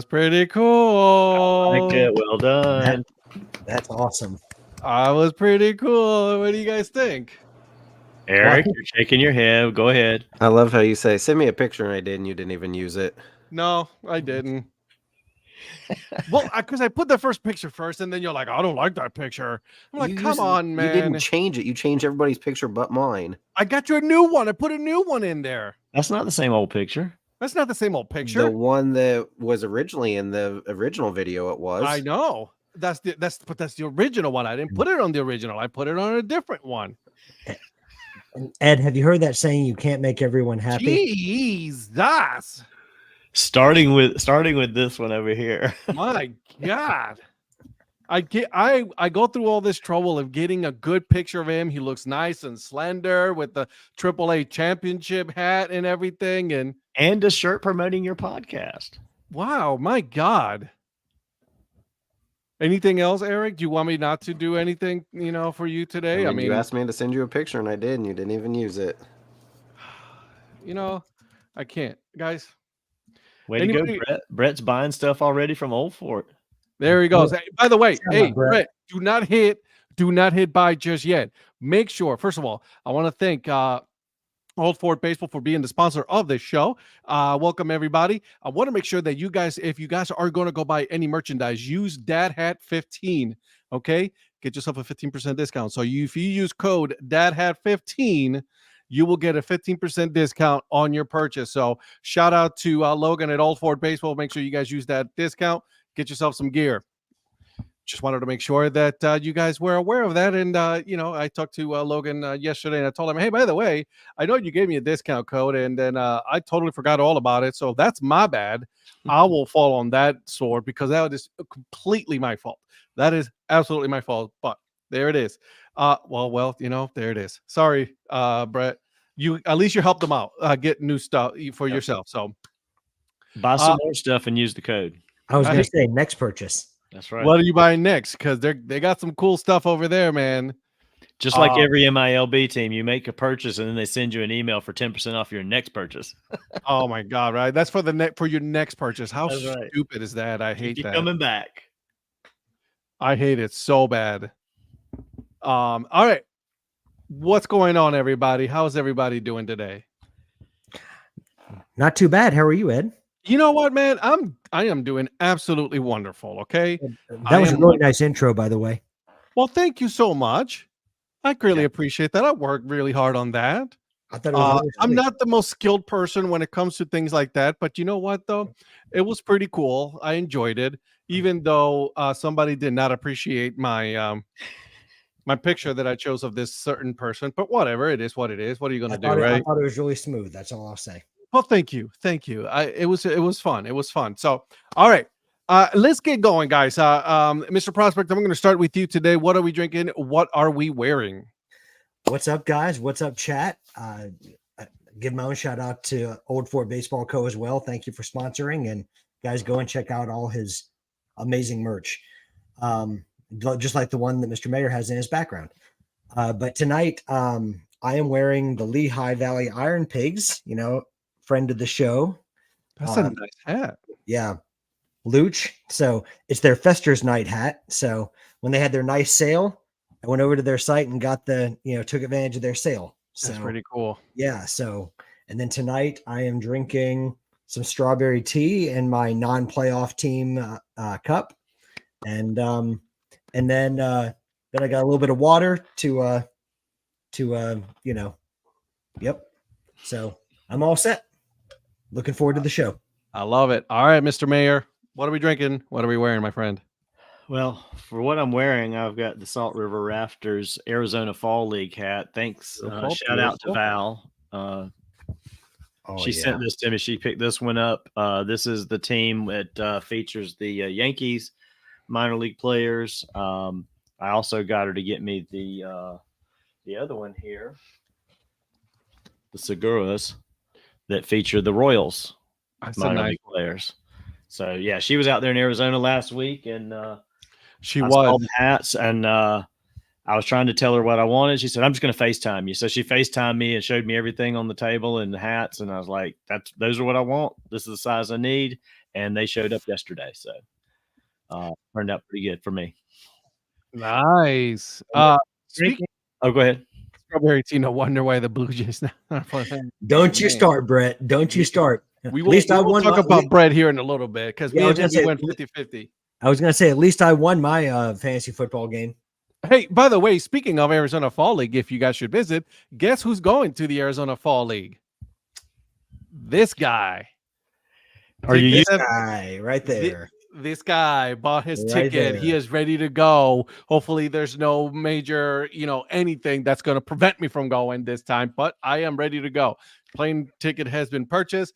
pretty cool. I like it. Well done. That's awesome. I was pretty cool. What do you guys think? Eric, you're shaking your head. Go ahead. I love how you say, send me a picture, and I did, and you didn't even use it. No, I didn't. Well, because I put the first picture first, and then you're like, I don't like that picture. I'm like, come on, man. You didn't change it. You changed everybody's picture but mine. I got you a new one. I put a new one in there. That's not the same old picture. That's not the same old picture. The one that was originally in the original video, it was. I know. That's the original one. I didn't put it on the original. I put it on a different one. Ed, have you heard that saying? You can't make everyone happy. Jesus. Starting with this one over here. My God. I go through all this trouble of getting a good picture of him. He looks nice and slender with the AAA championship hat and everything. And a shirt promoting your podcast. Wow, my God. Anything else, Eric? Do you want me not to do anything, for you today? I mean, you asked me to send you a picture, and I did, and you didn't even use it. I can't, guys. Way to go, Brett. Brett's buying stuff already from Old Fort. There he goes. Hey, by the way, Brett, do not hit buy just yet. Make sure, first of all, I want to thank Old Fort Baseball for being the sponsor of this show. Welcome, everybody. I want to make sure that you guys, if you guys are going to go buy any merchandise, use Dad Hat 15, okay? Get yourself a 15% discount. So if you use code Dad Hat 15, you will get a 15% discount on your purchase. So shout out to Logan at Old Fort Baseball. Make sure you guys use that discount. Get yourself some gear. Just wanted to make sure that you guys were aware of that. And, I talked to Logan yesterday, and I told him, hey, by the way, I know you gave me a discount code, and then I totally forgot all about it. So that's my bad. I will fall on that sword because that is completely my fault. That is absolutely my fault. But there it is. There it is. Sorry, Brett. At least you helped them out. Get new stuff for yourself. So buy some more stuff and use the code. I was going to say next purchase. That's right. What are you buying next? Because they got some cool stuff over there, man. Just like every MILB team, you make a purchase and then they send you an email for 10% off your next purchase. Oh my God! Right, that's for your next purchase. How stupid is that? I hate that. Coming back. I hate it so bad. All right, what's going on, everybody? How's everybody doing today? Not too bad. How are you, Ed? You know what, man? I am doing absolutely wonderful. Okay, that was a really nice intro, by the way. Well, thank you so much. I greatly appreciate that. I worked really hard on that. I thought it was I'm not the most skilled person when it comes to things like that, but you know what, though? It was pretty cool. I enjoyed it, even though somebody did not appreciate my my picture that I chose of this certain person. But whatever, it is what it is. What are you going to do, right? I thought it was really smooth. That's all I'll say. Well, thank you. It was fun. It was fun. So, all right. Let's get going, guys. Mr. Prospector, I'm going to start with you today. What are we drinking? What are we wearing? What's up, guys? What's up, chat? Give my own shout out to Old Fort Baseball Co. as well. Thank you for sponsoring. And guys, go and check out all his amazing merch, just like the one that Mr. Mayor has in his background. But tonight, I am wearing the Lehigh Valley Iron Pigs, friend of the show. That's a nice hat. Yeah. Luch. So it's their Fester's Night hat. So when they had their nice sale, I went over to their site and got took advantage of their sale. So that's pretty cool. Yeah. So, and then tonight I am drinking some strawberry tea in my non-playoff team cup. And then I got a little bit of water yep. So I'm all set. Looking forward to the show. I love it. All right, Mr. Mayor, what are we drinking? What are we wearing, my friend? Well, for what I'm wearing, I've got the Salt River Rafters Arizona Fall League hat. Thanks. Shout out to Val. She sent this to me. She picked this one up. This is the team that features the Yankees minor league players. I also got her to get me the other one here, the Seguras, that feature the Royals minor league players. So yeah, she was out there in Arizona last week, and she was the hats, and I was trying to tell her what I wanted. She said, "I'm just going to FaceTime you." So she FaceTimed me and showed me everything on the table and the hats, and I was like, "Those are what I want. This is the size I need." and they showed up yesterday. So turned out pretty good for me. Nice. Speaking. Oh, go ahead. Strawberry tea. No wonder why the Blue Jays. Don't you start, Brett. Don't you start. We will talk about Brett here in a little bit because we went 50-50. I was going to say, at least I won my fantasy football game. Hey, by the way, speaking of Arizona Fall League, if you guys should visit, guess who's going to the Arizona Fall League? This guy. This guy right there? This guy bought his ticket. He is ready to go. Hopefully there's no major, anything that's going to prevent me from going this time, but I am ready to go. Plane ticket has been purchased.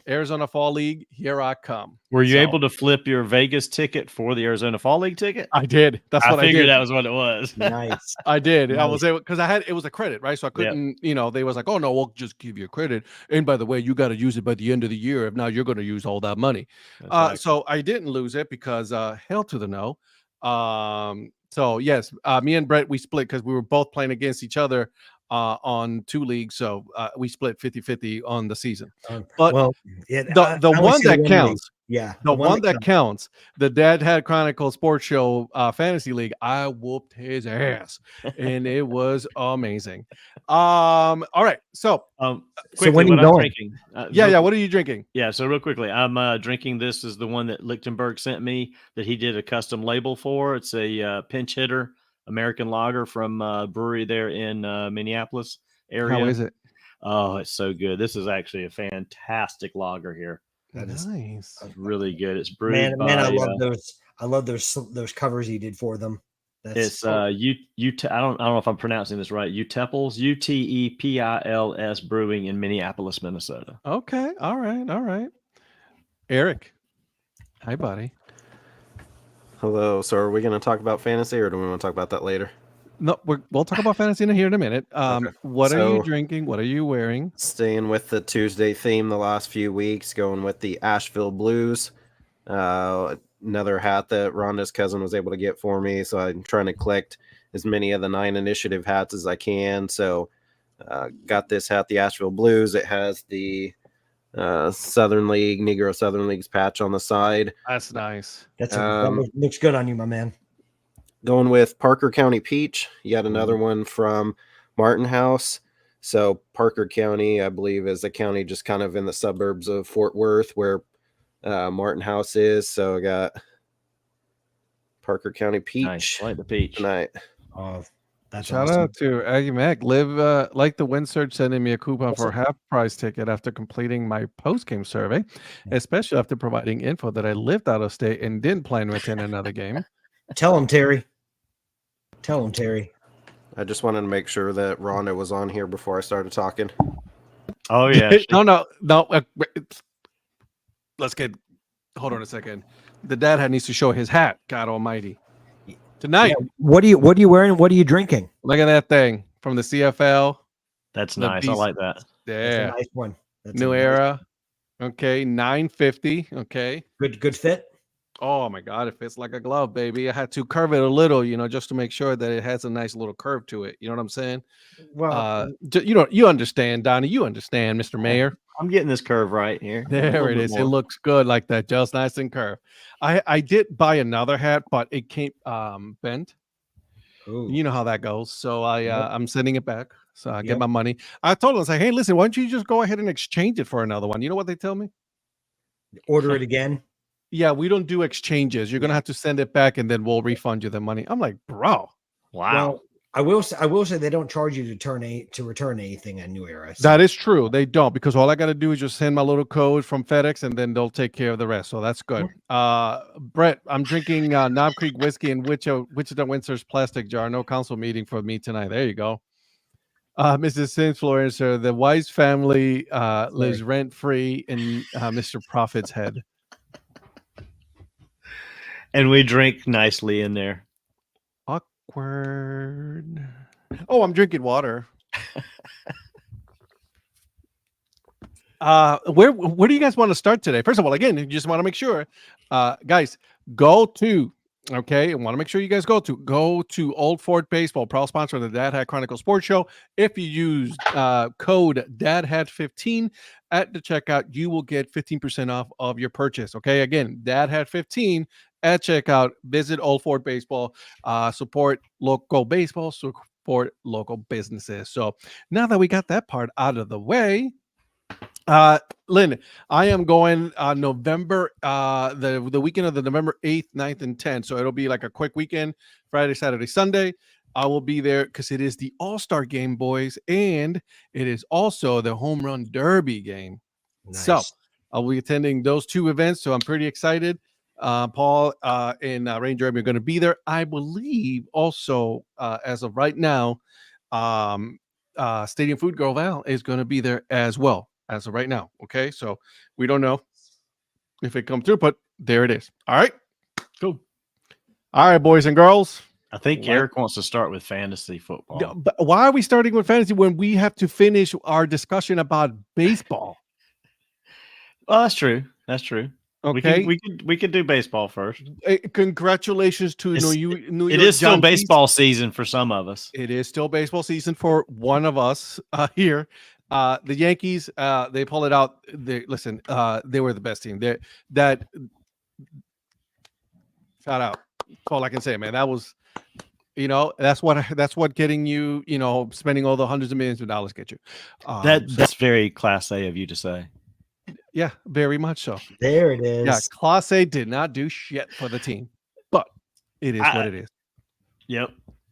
Arizona Fall League, here I come. Were you able to flip your Vegas ticket for the Arizona Fall League ticket? I did. That's what I did. I figured that was what it was. Nice. I did. Nice. I was able because it was a credit, right? So I couldn't, they was like, oh no, we'll just give you a credit. And by the way, you got to use it by the end of the year. If not, you're going to use all that money. So I didn't lose it because hell to the no. So yes, me and Brett, we split because we were both playing against each other on 2 leagues, so we split 50-50 on the season. But the one that counts, the one that counts, the Dad Hat Chronicle Sports Show Fantasy League, I whooped his ass, and it was amazing. All right, so quickly, when you going? What are you drinking? Yeah, so real quickly, I'm drinking. This is the one that Lichtenberg sent me that he did a custom label for. It's a pinch hitter American lager from brewery there in Minneapolis area. How is it? Oh, it's so good. This is actually a fantastic lager here. That is nice. It's really good. It's brewed by, I love those. I love those covers he did for them. It's I don't know if I'm pronouncing this right. Utepils, UTEPILS Brewing in Minneapolis, Minnesota. Okay. All right. Eric. Hi, buddy. Hello. So are we going to talk about fantasy or do we want to talk about that later? No, we'll talk about fantasy in here in a minute. Okay. What are you drinking? What are you wearing? Staying with the Tuesday theme the last few weeks, going with the Asheville Blues. Another hat that Rhonda's cousin was able to get for me. So I'm trying to collect as many of the 9 initiative hats as I can. So got this hat, the Asheville Blues. It has the Negro Southern League's patch on the side. That's nice. That looks good on you, my man. Going with Parker County Peach, yet another one from Martin House. So Parker County, I believe, is a county just kind of in the suburbs of Fort Worth where Martin House is. So I got Parker County Peach. Nice. I like the peach tonight. That's Shout awesome. out to Aggie Mac. Live like the Wind Surge sending me a coupon for a half price ticket after completing my post-game survey, especially after providing info that I lived out of state and didn't plan to attend another game. Tell him, Terry. Tell him, Terry. I just wanted to make sure that Rhonda was on here before I started talking. Oh, yeah. No. Hold on a second. The dad hat needs to show his hat. God almighty. Tonight. Yeah. What are you wearing? What are you drinking? Look at that thing from the CFL. That's nice. I like that. Yeah. That's a nice one. That's New era. Okay. $9.50. Okay. Good fit. Oh my God, it fits like a glove, baby. I had to curve it a little, just to make sure that it has a nice little curve to it. You know what I'm saying? Well, you understand, Donnie. You understand, Mr. Mayor. I'm getting this curve right here. There it is. It looks good like that, just nice and curved. I did buy another hat, but it came bent. Ooh. You know how that goes. So I'm sending it back. So I get my money. I told them, I was like, hey, listen, why don't you just go ahead and exchange it for another one? You know what they tell me? Order it again. Yeah, we don't do exchanges. You're gonna have to send it back, and then we'll refund you the money. I'm like, bro, wow. Well, I will say they don't charge you to return anything at New Era. So. That is true. They don't, because all I got to do is just send my little code from FedEx, and then they'll take care of the rest. So that's good. Brett, I'm drinking Knob Creek whiskey in Wichita Windsor's plastic jar. No council meeting for me tonight. There you go. Mrs. Influencer, the Wise family lives rent free in Mr. Profit's head. And we drink nicely in there. Awkward. Oh, I'm drinking water. Where do you guys want to start today? First of all, again, you just want to make sure, guys, go to. Okay, I want to make sure you guys go to Old Fort Baseball, proud sponsor of the Dad Hat Chronicle Sports Show. If you use code DadHat15, at the checkout, you will get 15% off of your purchase. Okay, again, Dad Hat 15 at checkout. Visit Old Fort Baseball. Support local baseball. Support local businesses. So now that we got that part out of the way, Lynn, I am going November, the weekend of the November 8th, 9th, and 10th. So it'll be like a quick weekend, Friday, Saturday, Sunday. I will be there because it is the All-Star game, boys, and it is also the Home Run Derby game. Nice. So I'll be attending those two events. So I'm pretty excited. Paul and Rain Derby are going to be there. I believe also, as of right now, Stadium Food Girl Val is going to be there as well. As of right now, okay? So we don't know if it comes through, but there it is. All right, cool. All right, boys and girls. I think Eric wants to start with fantasy football. But why are we starting with fantasy when we have to finish our discussion about baseball? Well, that's true. That's true. Okay, we could do baseball first. Congratulations to New York. It is still baseball season for some of us. It is still baseball season for one of us here. The Yankees, they pull it out. They were the best team. That shout out. That's all I can say, man. That was, that's what getting you, spending all the hundreds of millions of dollars get you. That's very Class A of you to say. Yeah, very much so. There it is. Yeah, Class A did not do shit for the team, but it is what it is. Yep.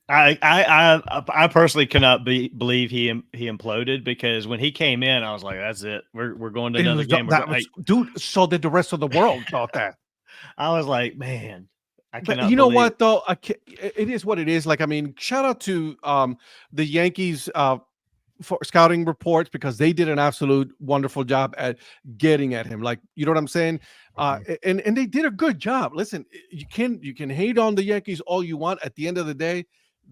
I personally cannot believe he imploded, because when he came in, I was like, "That's it. We're going to another game." Dude, so did the rest of the world thought that. I was like, "Man, I cannot." But you know what though? It is what it is. Like, I mean, shout out to the Yankees for scouting reports, because they did an absolute wonderful job at getting at him. Like, you know what I'm saying? And they did a good job. Listen, you can hate on the Yankees all you want. At the end of the day,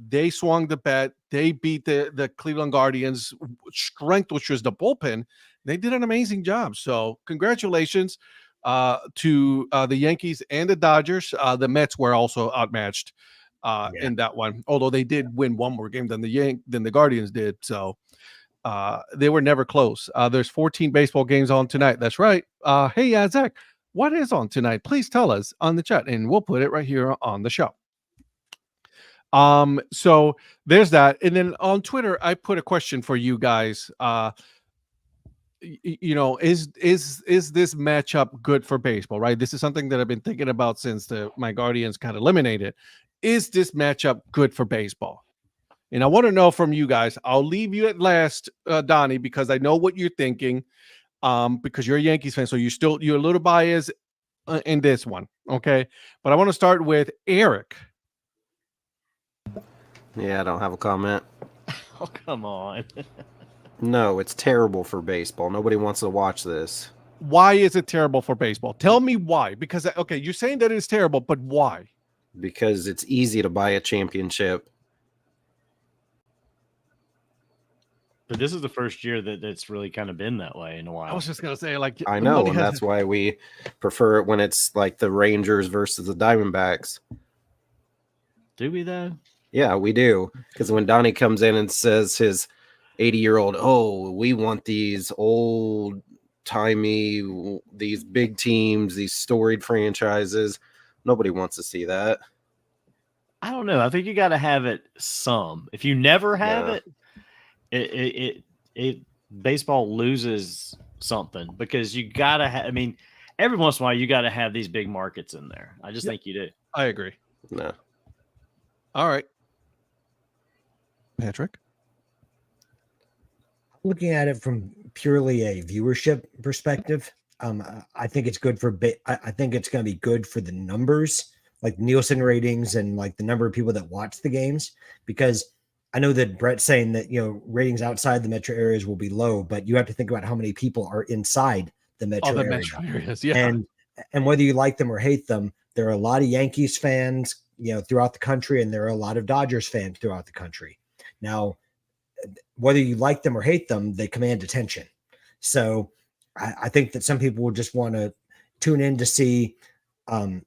they swung the bat. They beat the Cleveland Guardians' strength, which was the bullpen. They did an amazing job. So congratulations to the Yankees and the Dodgers. The Mets were also outmatched in that one, although they did win one more game than the Guardians did. So they were never close. There's 14 baseball games on tonight. That's right. Hey, Zach, what is on tonight? Please tell us on the chat, and we'll put it right here on the show. So there's that. And then on Twitter, I put a question for you guys. Is this matchup good for baseball, right? This is something that I've been thinking about since my Guardians got eliminated. Is this matchup good for baseball? And I want to know from you guys. I'll leave you at last, Donnie, because I know what you're thinking, because you're a Yankees fan. So you're a little biased in this one. Okay. But I want to start with Eric. Yeah, I don't have a comment. Oh, come on. No, it's terrible for baseball. Nobody wants to watch this. Why is it terrible for baseball? Tell me why. Because, okay, you're saying that it's terrible, but why? Because it's easy to buy a championship. But this is the first year that it's really kind of been that way in a while. I was just going to say, like, I know, and that's why we prefer it when it's like the Rangers versus the Diamondbacks. Do we, though? Yeah, we do. Because when Donnie comes in and says his 80-year-old, oh, we want these old-timey, these big teams, these storied franchises, nobody wants to see that. I don't know. I think you got to have it some. If you never have it baseball loses something, because you got to have, I mean, every once in a while you got to have these big markets in there. I just think you do. I agree. No. All right. Patrick? Looking at it from purely a viewership perspective, I think it's good for I think it's going to be good for the numbers, like Nielsen ratings and like the number of people that watch the games, because I know that Brett's saying that, ratings outside the metro areas will be low, but you have to think about how many people are inside the metro areas. Yeah. And whether you like them or hate them, there are a lot of Yankees fans, throughout the country, and there are a lot of Dodgers fans throughout the country. Now, whether you like them or hate them, they command attention. So I think that some people will just want to tune in to see,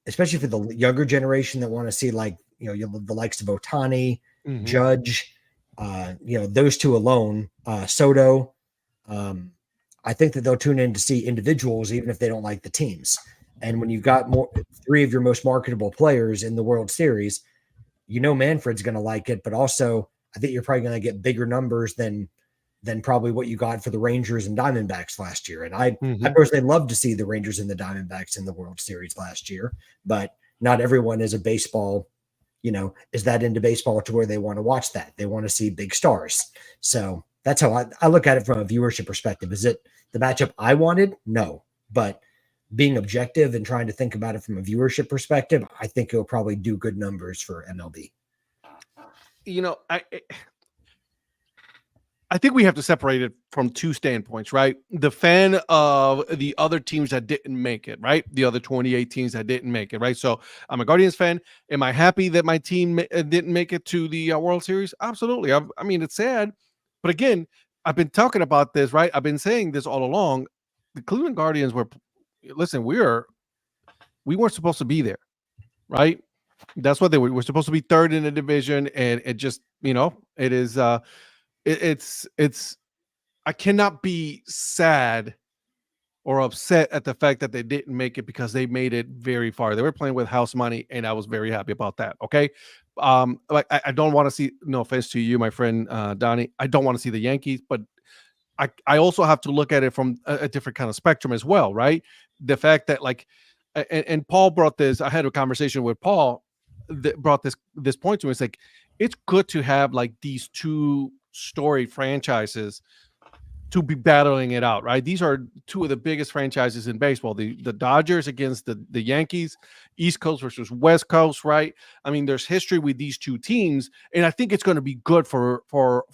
especially for the younger generation that want to see, like, the likes of Ohtani, Judge, those two alone, Soto. I think that they'll tune in to see individuals, even if they don't like the teams. And when you've got 3 of your most marketable players in the World Series, Manfred's going to like it, but also I think you're probably going to get bigger numbers than probably what you got for the Rangers and Diamondbacks last year. And I personally love to see the Rangers and the Diamondbacks in the World Series last year, but not everyone is a baseball, is that into baseball to where they want to watch that. They want to see big stars. So that's how I look at it from a viewership perspective. Is it the matchup I wanted? No, but being objective and trying to think about it from a viewership perspective, I think it'll probably do good numbers for MLB. I think we have to separate it from 2 standpoints, right? The fan of the other teams that didn't make it, right? The other 28 teams that didn't make it, right? So I'm a Guardians fan. Am I happy that my team didn't make it to the World Series? Absolutely. I mean, it's sad. But again, I've been talking about this, right? I've been saying this all along. The Cleveland Guardians we weren't supposed to be there, right? That's what they were. We're supposed to be 3rd in the division, and it just, it is. It's. I cannot be sad or upset at the fact that they didn't make it because they made it very far. They were playing with house money, and I was very happy about that. Okay, I don't want to see. No offense to you, my friend Donnie. I don't want to see the Yankees, but I also have to look at it from a different kind of spectrum as well, right? The fact that and Paul brought this. I had a conversation with Paul that brought this point to me. It's like it's good to have these 2 storied franchises to be battling it out, right? These are 2 of the biggest franchises in baseball. The Dodgers against the Yankees, East Coast versus West Coast, right? I mean, there's history with these 2 teams, and I think it's going to be good for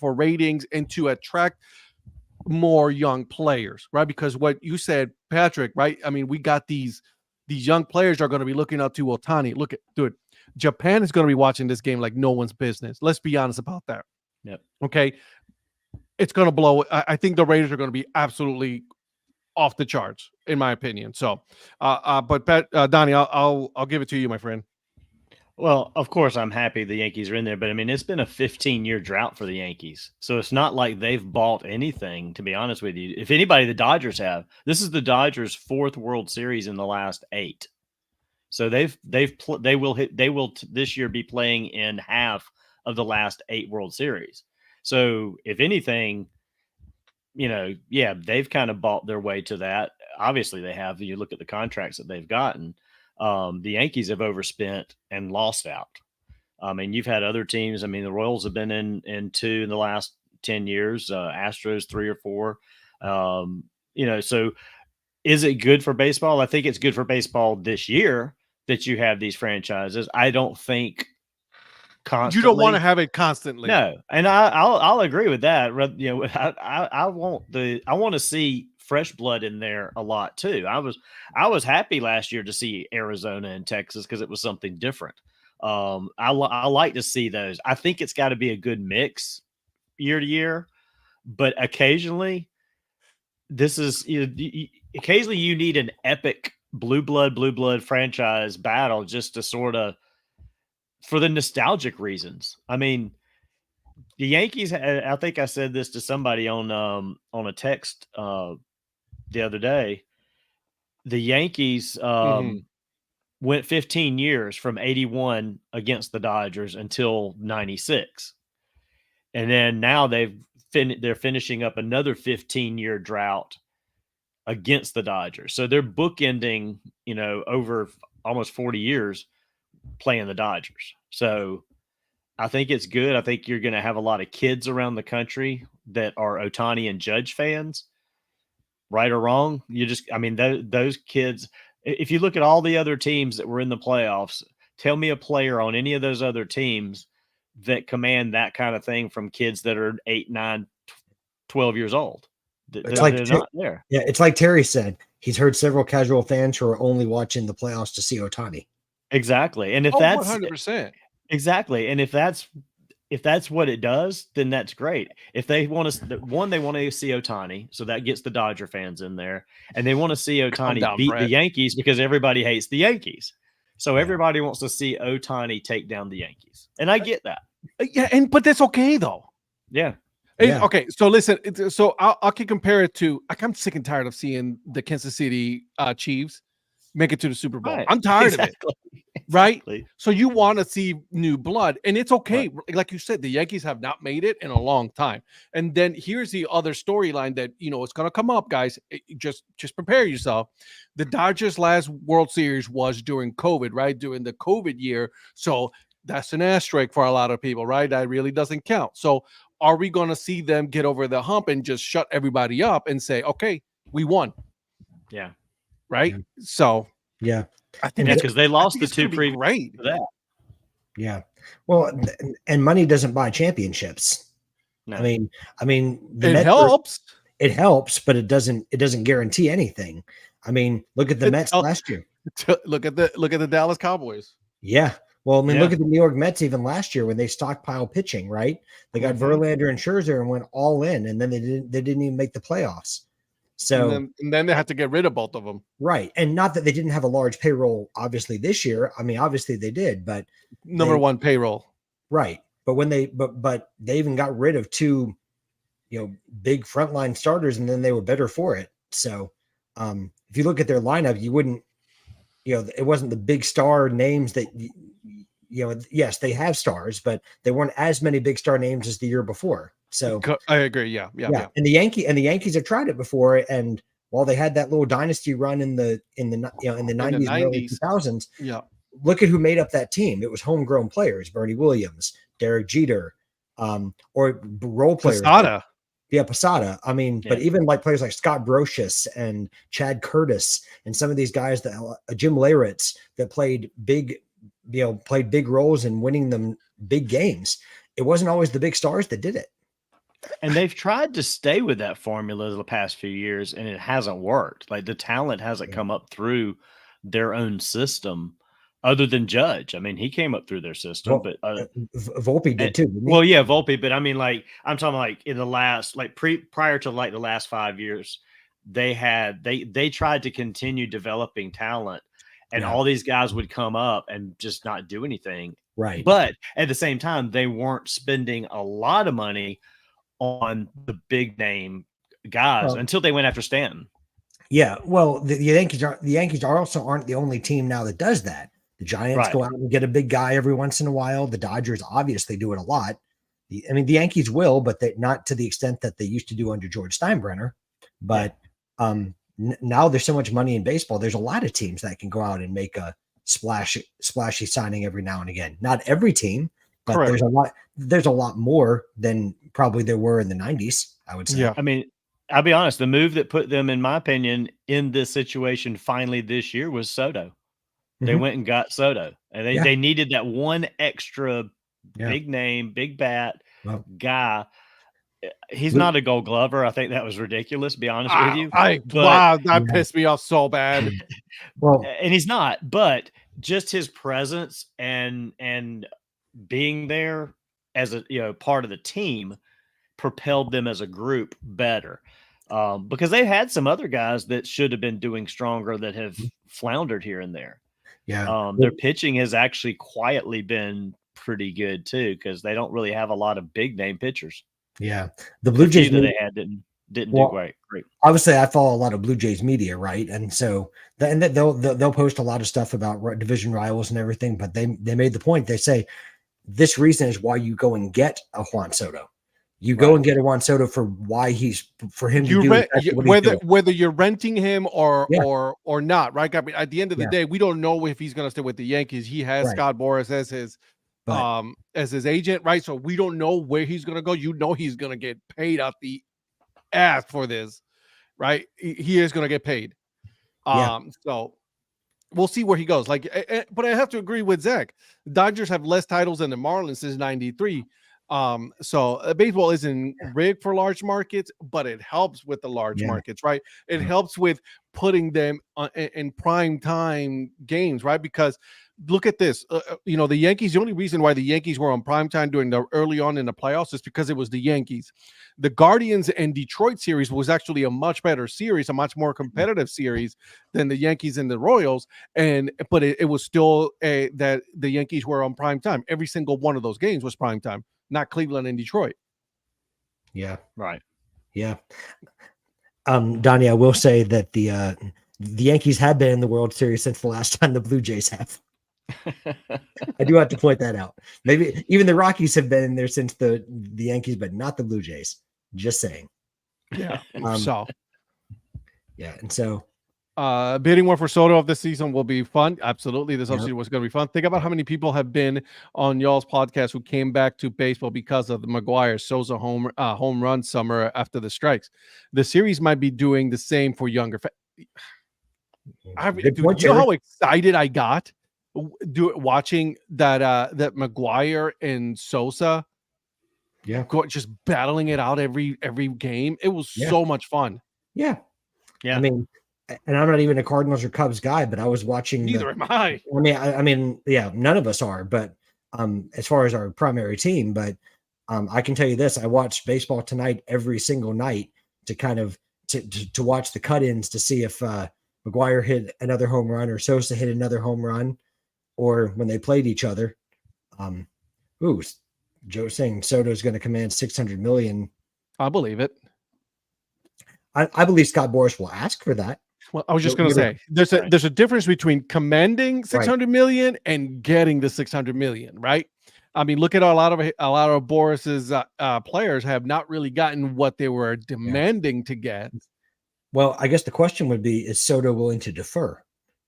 ratings and to attract more young players, right? Because what you said, Patrick, right? I mean, we got these young players are going to be looking up to Ohtani. Dude, Japan is going to be watching this game like no one's business. Let's be honest about that. Yep. Okay. It's going to blow. I think the Raiders are going to be absolutely off the charts, in my opinion. So, but Donnie, I'll give it to you, my friend. Well, of course, I'm happy the Yankees are in there, but I mean, it's been a 15-year drought for the Yankees. So it's not like they've bought anything, to be honest with you. If anybody, the Dodgers have. This is the Dodgers' 4th World Series in the last 8. So they will this year be playing in half of the last 8 World Series. So if anything, they've kind of bought their way to that. Obviously they have. You look at the contracts that they've gotten. The Yankees have overspent and lost out. I mean, you've had other teams. I mean, the Royals have been in 2 in the last 10 years, Astros 3 or 4. So is it good for baseball? I think it's good for baseball this year that you have these franchises. I don't think constantly. You don't want to have it constantly. No. And I'll agree with that. I want to see fresh blood in there a lot too. I was happy last year to see Arizona and Texas because it was something different. I like to see those. I think it's got to be a good mix year to year, but occasionally occasionally you need an epic blue blood franchise battle just to sort of for the nostalgic reasons. I mean, the Yankees, I think I said this to somebody on a text the other day. The Yankees went 15 years from 81 against the Dodgers until 96. And then now they're finishing up another 15-year drought against the Dodgers. So they're bookending, over almost 40 years playing the Dodgers. So I think it's good. I think you're going to have a lot of kids around the country that are Ohtani and Judge fans, right or wrong. Those kids, if you look at all the other teams that were in the playoffs, tell me a player on any of those other teams that command that kind of thing from kids that are 8, 9, 12 years old. They're not there. Yeah, it's like Terry said. He's heard several casual fans who are only watching the playoffs to see Ohtani. Exactly. And if that's 100%. Exactly. And if that's what it does, then that's great. If they want to, they want to see Ohtani, so that gets the Dodger fans in there, and they want to see Ohtani beat the Yankees because everybody hates the Yankees. So everybody wants to see Ohtani take down the Yankees, and I get that. Yeah, but that's okay though. Yeah, Yeah. Okay, so listen, so I can compare it to, like, I'm sick and tired of seeing the Kansas City Chiefs make it to the Super Bowl. Right. I'm tired of it. Right? Exactly. So you want to see new blood, and it's okay. Right. Like you said, the Yankees have not made it in a long time. And then here's the other storyline that, you know, it's going to come up, guys. Just prepare yourself. The Dodgers' last World Series was during COVID, right? During the COVID year. So that's an asterisk for a lot of people, right? That really doesn't count. So are we going to see them get over the hump and just shut everybody up and say, okay, we won? Yeah. Right. Yeah. So Yeah. I think because they lost the two previous. Great. For that. Yeah. Well, and money doesn't buy championships. No. I mean, it helps. It helps, but it doesn't guarantee anything. I mean, look at the Mets last year. Look at the Dallas Cowboys. Yeah. Well, I mean, look at the New York Mets even last year when they stockpile pitching, right? They got Verlander and Scherzer and went all in, and then they didn't even make the playoffs. So and then they had to get rid of both of them. Right. And not that they didn't have a large payroll, obviously, this year. I mean, obviously they did, but number one payroll. Right. But when they but they even got rid of two, you know, big frontline starters, and then they were better for it. So if you look at their lineup, you wouldn't, you know, it wasn't the big star names that, you know, yes, they have stars, but they weren't as many big star names as the year before. So I agree. Yeah. And the Yankees have tried it before, and while they had that little dynasty run in the 90s, early 2000s, yeah. Look at who made up that team. It was homegrown players: Bernie Williams, Derek Jeter, or role players. Posada. Yeah, Posada. I mean, but even like players like Scott Brocious and Chad Curtis, and some of these guys that Jim Leyritz that played big roles in winning them big games. It wasn't always the big stars that did it. And they've tried to stay with that formula the past few years, and it hasn't worked. Like the talent hasn't come up through their own system, other than Judge. I mean, he came up through their system, but Volpe did too. Didn't he? Well, yeah, Volpe. But I mean, like I'm talking like in the last, like prior to like the last 5 years, they tried to continue developing talent, and all these guys would come up and just not do anything. Right. But at the same time, they weren't spending a lot of money on the big name guys until they went after Stanton. Yeah, well, the Yankees aren't the only team now that does that. The Giants go out and get a big guy every once in a while. The Dodgers obviously do it a lot. The Yankees will, but not to the extent that they used to do under George Steinbrenner. But now there's so much money in baseball. There's a lot of teams that can go out and make a splashy signing every now and again. Not every team, but there's a lot more than probably there were in the 90s, I would say. Yeah. I mean, I'll be honest, the move that put them, in my opinion, in this situation finally this year was Soto. They went and got Soto, and they needed that one extra big name, big bat guy. He's not a Gold Glover. I think that was ridiculous, to be honest with you. That pissed me off so bad. Well, and he's not, but just his presence and being there as a part of the team propelled them as a group better, because they had some other guys that should have been doing stronger that have floundered here and there. Yeah, their pitching has actually quietly been pretty good too, because they don't really have a lot of big name pitchers. Yeah, the Blue Jays that they had didn't do great. Obviously, I follow a lot of Blue Jays media, right? And so they'll post a lot of stuff about division rivals and everything. But they made the point. They say this reason is why you go and get a Juan Soto. You go and get a Juan Soto for him to do whether you're renting him or not, right? I mean, at the end of the day, we don't know if he's going to stay with the Yankees. He has Scott Boras as his agent, right? So we don't know where he's going to go. You know, he's going to get paid out the ass for this, right? He is going to get paid. So we'll see where he goes. But I have to agree with Zach. The Dodgers have less titles than the Marlins since '93. So baseball isn't rigged for large markets, but it helps with the large markets, right? It helps with putting them in prime time games, right? Because look at this, the Yankees, the only reason why the Yankees were on prime time during the early on in the playoffs is because it was the Yankees. The Guardians and Detroit series was actually a much better series, a much more competitive series than the Yankees and the Royals. But it was still that the Yankees were on prime time. Every single one of those games was prime time. Not Cleveland and Detroit. Yeah. Right. Yeah. Donnie, I will say that the Yankees have been in the World Series since the last time the Blue Jays have. I do have to point that out. Maybe even the Rockies have been in there since the Yankees, but not the Blue Jays. Just saying. Yeah. Yeah, and so bidding war for Soto of this season will be fun. Absolutely, this Yep. offseason was going to be fun. Think about how many people have been on y'all's podcast who came back to baseball because of the McGuire Sosa home run summer after the strikes. The series might be doing the same for younger. Good point, you know Jerry. how excited I got watching that McGuire and Sosa, just battling it out every game. It was so much fun. Yeah. Yeah. I mean, and I'm not even a Cardinals or Cubs guy, but I was watching. Neither am I. I mean, yeah, none of us are. But as far as our primary team, but I can tell you this: I watched baseball tonight every single night to kind of to watch the cut-ins to see if McGuire hit another home run or Sosa hit another home run, or when they played each other. Joe saying Soto's going to command $600 million. I believe it. I believe Scott Boras will ask for that. Well, I was just going to say there's a difference between commanding 600 million and getting the 600 million, right? I mean, look at a lot of Boris's players have not really gotten what they were demanding to get. Well, I guess the question would be: is Soto willing to defer?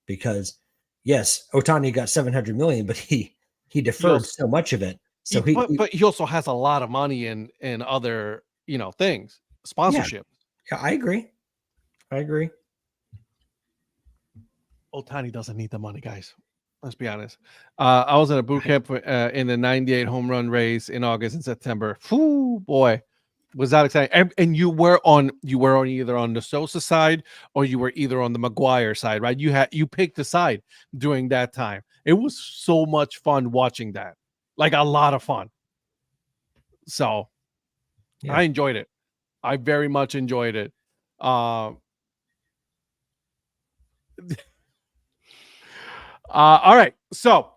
Because yes, Ohtani got 700 million, but he deferred so much of it. So but he also has a lot of money in other things, sponsorship. Yeah, I agree. Ohtani doesn't need the money, guys. Let's be honest. I was at a boot camp in the 98 home run race in August and September. Whoo, boy, was that exciting. And you were on either on the Sosa side or you were either on the McGuire side, right? You picked a side during that time. It was so much fun watching that. Like a lot of fun. So I enjoyed it. I very much enjoyed it. All right. So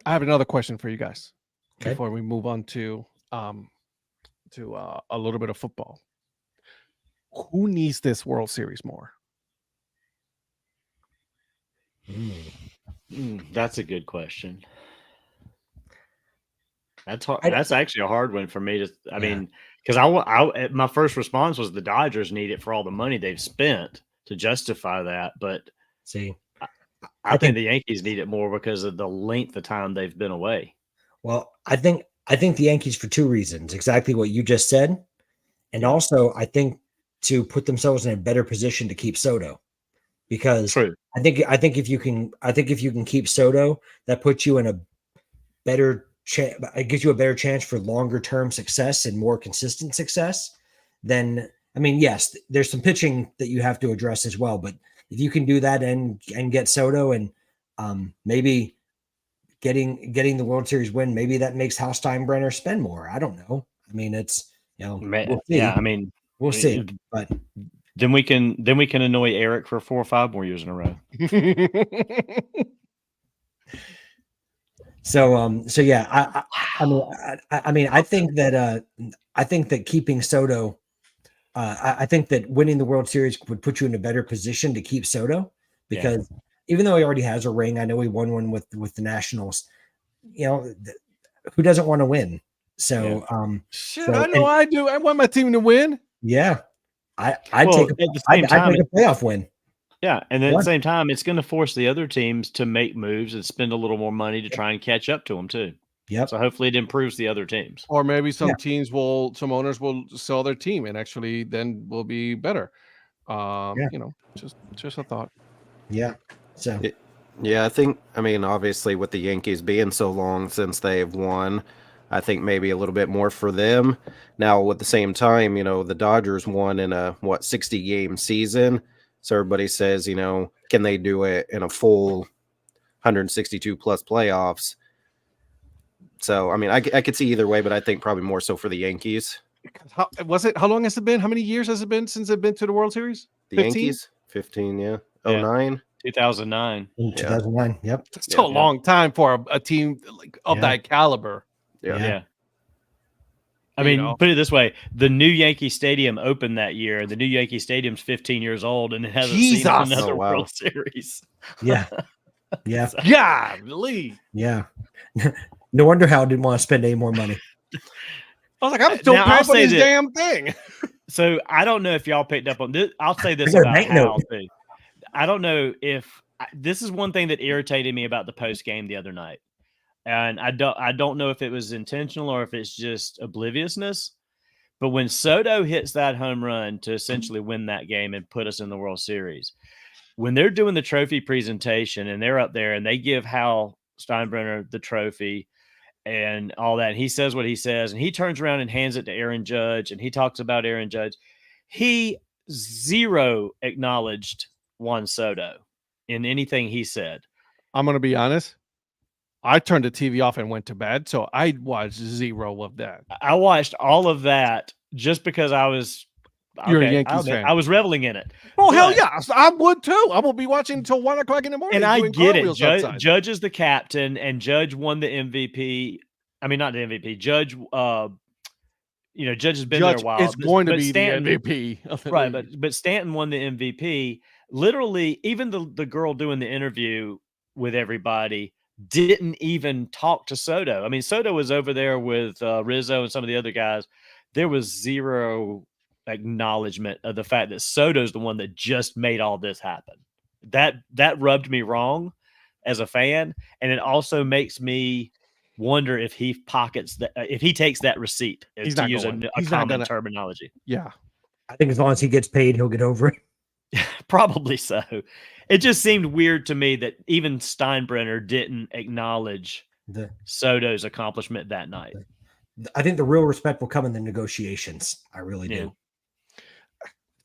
I have another question for you guys before we move on to a little bit of football. Who needs this World Series more? That's a good question. That's hard. That's actually a hard one for me to. I mean, because my first response was the Dodgers need it for all the money they've spent to justify that. But I think the Yankees need it more because of the length of time they've been away. Well, I think the Yankees for two reasons: exactly what you just said, and also I think to put themselves in a better position to keep Soto, because I think if you can keep Soto, that puts you in a better. It gives you a better chance for longer term success and more consistent success. Then, I mean, yes, there's some pitching that you have to address as well. But if you can do that and get Soto and maybe getting the World Series win, maybe that makes Hal Steinbrenner spend more. I don't know. I mean, it's we'll see. Yeah, I mean, we'll see. But then we can annoy Eric for 4 or 5 more years in a row. So yeah, I mean, I think that keeping Soto, I think that winning the World Series would put you in a better position to keep Soto, because even though he already has a ring, I know he won one with the Nationals. Who doesn't want to win? So, I know I do. I want my team to win. Yeah, I'd take a playoff win. Yeah, and then at the same time, it's going to force the other teams to make moves and spend a little more money to try and catch up to them too. Yep. So hopefully it improves the other teams. Or maybe some owners will sell their team and actually then will be better. Just a thought. Yeah. So. I mean, obviously with the Yankees being so long since they've won, I think maybe a little bit more for them. Now, at the same time, the Dodgers won in a 60-game season. So everybody says, can they do it in a full 162 plus playoffs? So, I mean, I could see either way, but I think probably more so for the Yankees. How long has it been? How many years has it been since they've been to the World Series? The 15? Yankees? 15, yeah. 09? 2009. 2009, yep. That's still a long time for a team of that caliber. Yeah. I mean, put it this way: the new Yankee Stadium opened that year. The new Yankee Stadium's 15 years old, and it hasn't seen another World Series. Yeah, yeah, So, golly, yeah. No wonder Hal didn't want to spend any more money. I was like, I'm still paying for this damn thing. So I don't know if y'all picked up on this. I'll say this about Hal too. I don't know if this is one thing that irritated me about the post game the other night. And I don't know if it was intentional or if it's just obliviousness. But when Soto hits that home run to essentially win that game and put us in the World Series, when they're doing the trophy presentation and they're up there and they give Hal Steinbrenner the trophy and all that, and he says what he says, and he turns around and hands it to Aaron Judge, and he talks about Aaron Judge, he zero acknowledged Juan Soto in anything he said. I'm going to be honest. I turned the TV off and went to bed, so I watched zero of that. I watched all of that just because I was. You're a Yankees fan. I was reveling in it. Oh, hell yeah. I would too. I will be watching until 1 o'clock in the morning. And I get it. Judge is the captain, and Judge won the MVP. I mean, not the MVP. Judge, Judge has been there a while. It's going to be Stanton, the MVP. Right, but Stanton won the MVP. Literally, even the girl doing the interview with everybody didn't even talk to Soto. I mean, Soto was over there with Rizzo and some of the other guys. There was zero acknowledgement of the fact that Soto's the one that just made all this happen. That rubbed me wrong as a fan, and it also makes me wonder if he pockets that, if he takes that receipt, to use a common terminology. Yeah, I think as long as he gets paid, he'll get over it. Probably so. It just seemed weird to me that even Steinbrenner didn't acknowledge Soto's accomplishment that night. I think the real respect will come in the negotiations. I really do.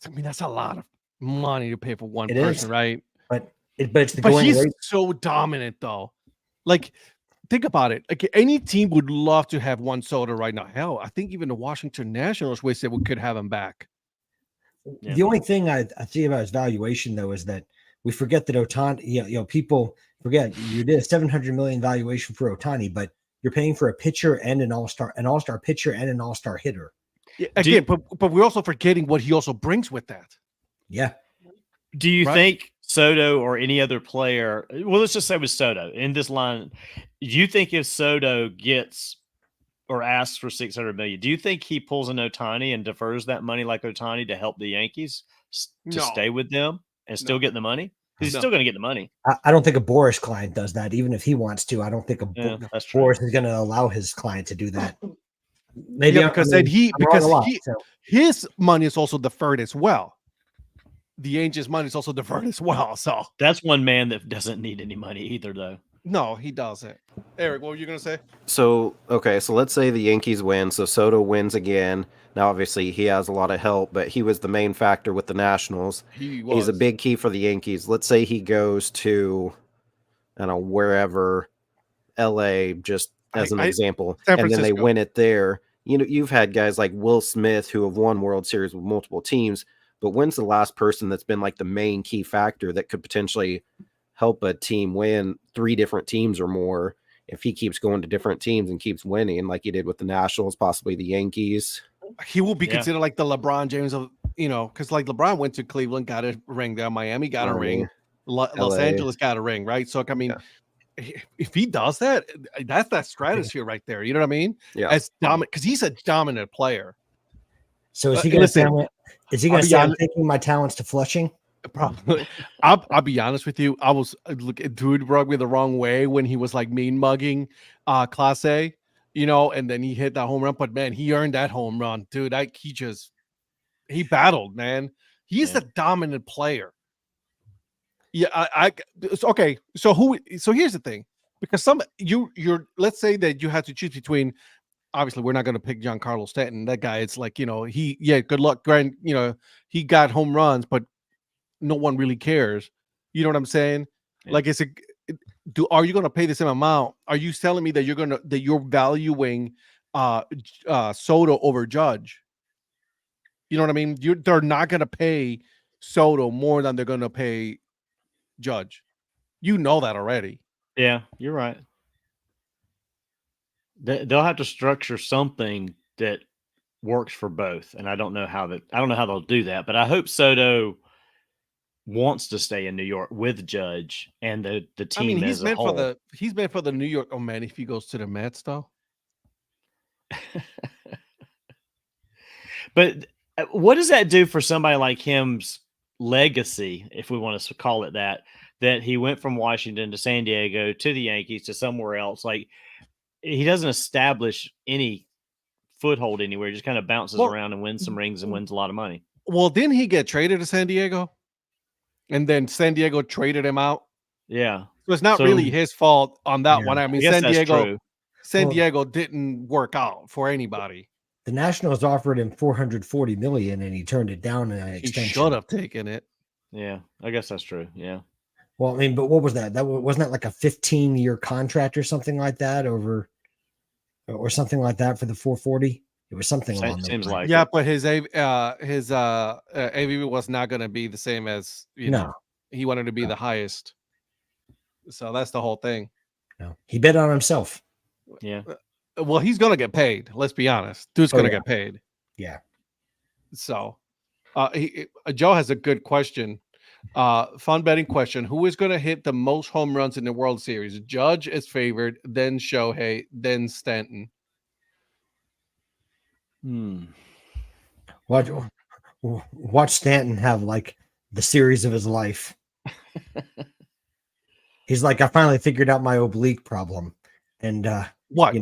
I mean, that's a lot of money to pay for one person, right? But it's the going he's rate. So dominant, though. Like, think about it. Like, any team would love to have Juan Soto right now. Hell, I think even the Washington Nationals wish that we could have him back. Yeah. The only thing I see about his valuation, though, is that we forget that Ohtani, people forget you did a $700 million valuation for Ohtani, but you're paying for a pitcher and an all-star pitcher and an all-star hitter. Yeah, again, but we're also forgetting what he also brings with that. Yeah. Do you think Soto or any other player, well, let's just say with Soto in this line, do you think if Soto gets or asks for $600 million, do you think he pulls an Ohtani and defers that money like Ohtani to help the Yankees to stay with them and still get the money? Because he's still going to get the money. I don't think a Boris client does that, even if he wants to. I don't think Boris is going to allow his client to do that. Maybe his money is also deferred as well. The Angels' money is also deferred as well. So that's one man that doesn't need any money either, though. No, he doesn't. Eric, what were you going to say? So let's say the Yankees win. So Soto wins again. Now, obviously, he has a lot of help, but he was the main factor with the Nationals. He's a big key for the Yankees. Let's say he goes to, I don't know, wherever, LA, just as an example, and then they win it there. You've had guys like Will Smith who have won World Series with multiple teams, but when's the last person that's been like the main key factor that could potentially help a team win 3 different teams or more if he keeps going to different teams and keeps winning like he did with the Nationals, possibly the Yankees? He will be considered like the LeBron James of, because like LeBron went to Cleveland, got a ring there. Miami got a ring. Los Angeles got a ring, right? So, I mean, if he does that, that's that stratosphere right there. You know what I mean? Yeah. As dominant, because he's a dominant player. So is he going to say, I'm taking my talents to Flushing? Probably. I'll be honest with you. I was dude rubbed me the wrong way when he was like mean mugging Class A, and then he hit that home run. But man, he earned that home run, dude. He battled, man. He's a dominant player. Yeah, okay. So here's the thing, because you're let's say that you have to choose between. Obviously, we're not going to pick Giancarlo Stanton. That guy, it's like good luck, Grant. He got home runs, but no one really cares. You know what I'm saying? Yeah. Like, are you going to pay the same amount? Are you telling me that you're valuing Soto over Judge? You know what I mean? They're not going to pay Soto more than they're going to pay Judge. You know that already. Yeah, you're right. They'll have to structure something that works for both, and I don't know how they'll do that, but I hope Soto wants to stay in New York with Judge and the team he's as a meant whole. he's meant for the New York. Oh man, if he goes to the Mets though. But what does that do for somebody like him's legacy, if we want to call it that he went from Washington to San Diego to the Yankees to somewhere else? Like, he doesn't establish any foothold anywhere. He just kind of bounces around and wins some rings and wins a lot of money. Well, didn't he get traded to San Diego? And then San Diego traded him out. Yeah. So it's not really his fault on that one. I mean, San Diego didn't work out for anybody. The Nationals offered him $440 million, and he turned it down in an extension. He should have taken it. Yeah, I guess that's true. Yeah. Well, I mean, but what was that? Wasn't that like a 15-year contract or something like that or something like that for the 440? It was something along those lines. Like yeah, but his AVB was not going to be the same as you know. He wanted to be the highest, so that's the whole thing. No, he bet on himself. Yeah. Well, he's going to get paid. Let's be honest. Dude's going to get paid. Yeah. So, Joe has a good question. Fun betting question. Who is going to hit the most home runs in the World Series? Judge is favored, then Shohei, then Stanton. Watch Stanton have like the series of his life. He's like, I finally figured out my oblique problem. And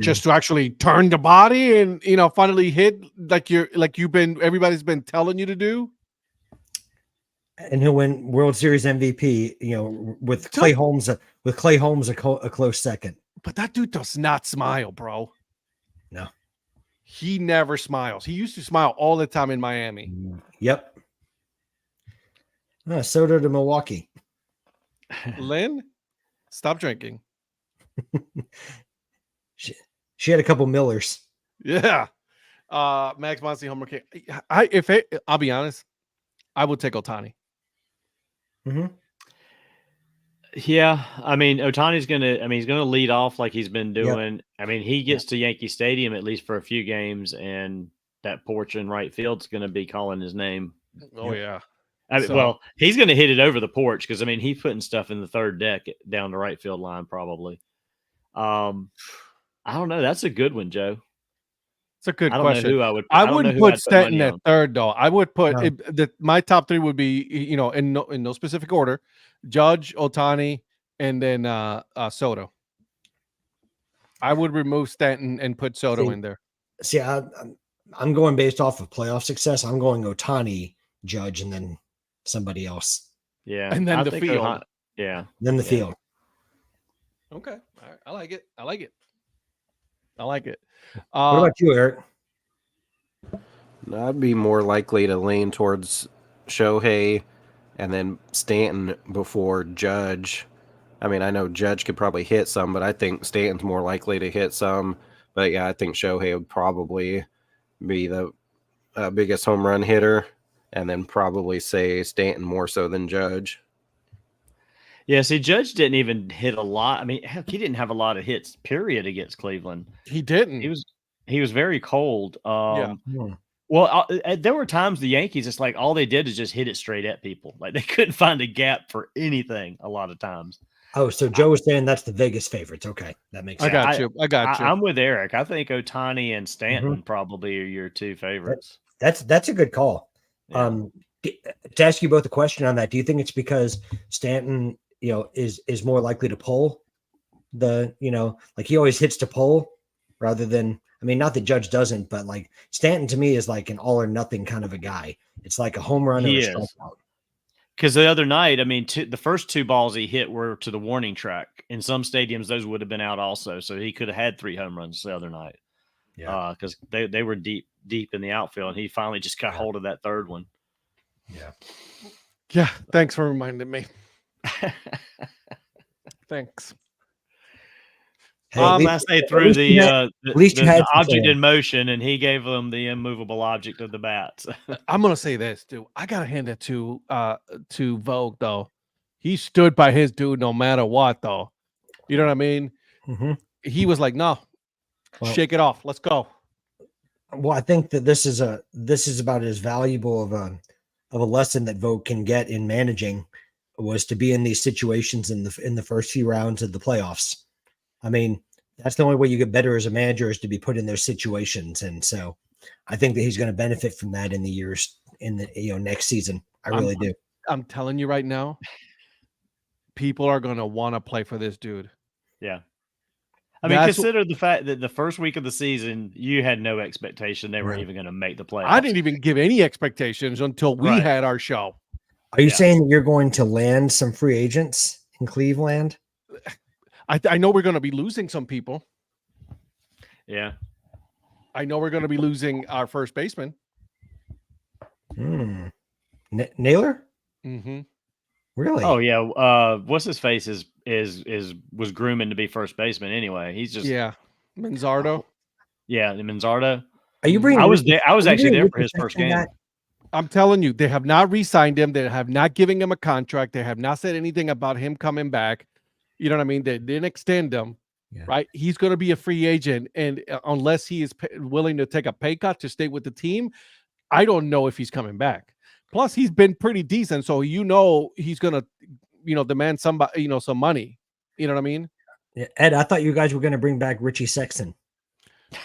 just to actually turn the body and finally hit everybody's been telling you to do. And he'll win World Series MVP, with Clay Holmes a close second. But that dude does not smile, bro. No. He never smiles. He used to smile all the time in Miami. Yep. Soto to Milwaukee. Lynn, stop drinking. She had a couple Millers. Yeah. Max Monsi, homer kick. I'll be honest, I would take Ohtani. Mm-hmm. Yeah, I mean, Ohtani's he's gonna lead off like he's been doing. Yep. I mean, he gets to Yankee Stadium at least for a few games, and that porch in right field's gonna be calling his name. Oh yeah. Well, he's gonna hit it over the porch because he's putting stuff in the third deck down the right field line probably. I don't know. That's a good one, Joe. It's a good question. I don't know who I would. I wouldn't put Stanton at third though. I would put my top three would be in no specific order: Judge, Ohtani, and then Soto. I would remove Stanton and put Soto in there. See, I'm going based off of playoff success. I'm going Ohtani, Judge, and then somebody else. Yeah, and then the field. Then the field. Okay, all right. I like it. What about you, Eric? I'd be more likely to lean towards Shohei and then Stanton before Judge. I mean, I know Judge could probably hit some, but I think Stanton's more likely to hit some. But yeah, I think Shohei would probably be the biggest home run hitter, and then probably say Stanton more so than Judge. Yeah, see, Judge didn't even hit a lot. I mean, heck, he didn't have a lot of hits, period, against Cleveland. He didn't. He was very cold. Yeah. Well, there were times the Yankees, it's like all they did is just hit it straight at people. Like they couldn't find a gap for anything a lot of times. Oh, so Joe was saying that's the Vegas favorites. Okay, that makes sense. I got you. I'm with Eric. I think Ohtani and Stanton probably are your two favorites. That's a good call. Yeah. To ask you both a question on that, do you think it's because Stanton, is more likely to pull like he always hits to pull rather than, not that Judge doesn't, but like Stanton to me is like an all or nothing kind of a guy. It's like a home run or a strikeout. Because the other night, the first two balls he hit were to the warning track. In some stadiums, those would have been out also. So he could have had 3 home runs the other night. Yeah. Because they were deep in the outfield, and he finally just got hold of that third one. Yeah. Yeah. Thanks for reminding me. Thanks. Hey, last they threw the object fun. in motion, and he gave them the immovable object of the bat. I'm gonna say this, dude. I gotta hand it to Vogue though. He stood by his dude no matter what, though. You know what I mean? Mm-hmm. He was like, "No, shake it off. Let's go." Well, I think that this is about as valuable of a lesson that Vogt can get in managing, was to be in these situations in the first few rounds of the playoffs. I mean, that's the only way you get better as a manager, is to be put in those situations. And so I think that he's going to benefit from that in the years next season. I really do. I'm telling you right now, people are going to want to play for this dude. Yeah. I mean, consider the fact that the first week of the season, you had no expectation they were even going to make the playoffs. I didn't even give any expectations until we had our show. Are you saying that you're going to land some free agents in Cleveland? I know we're going to be losing some people. Yeah. I know we're going to be losing our first baseman. Naylor? Mm-hmm. Really? Oh yeah. What's his face was grooming to be first baseman anyway. He's just Manzardo. Yeah, Manzardo. Are you bringing? I was there. I was actually there for his first game. I'm telling you, they have not re-signed him. They have not given him a contract. They have not said anything about him coming back. You know what I mean? They didn't extend him. Yeah. Right? He's going to be a free agent, and unless he is willing to take a pay cut to stay with the team, I don't know if he's coming back. Plus, he's been pretty decent, so he's going to, demand some money. You know what I mean? Yeah. Ed, I thought you guys were going to bring back Richie Sexton.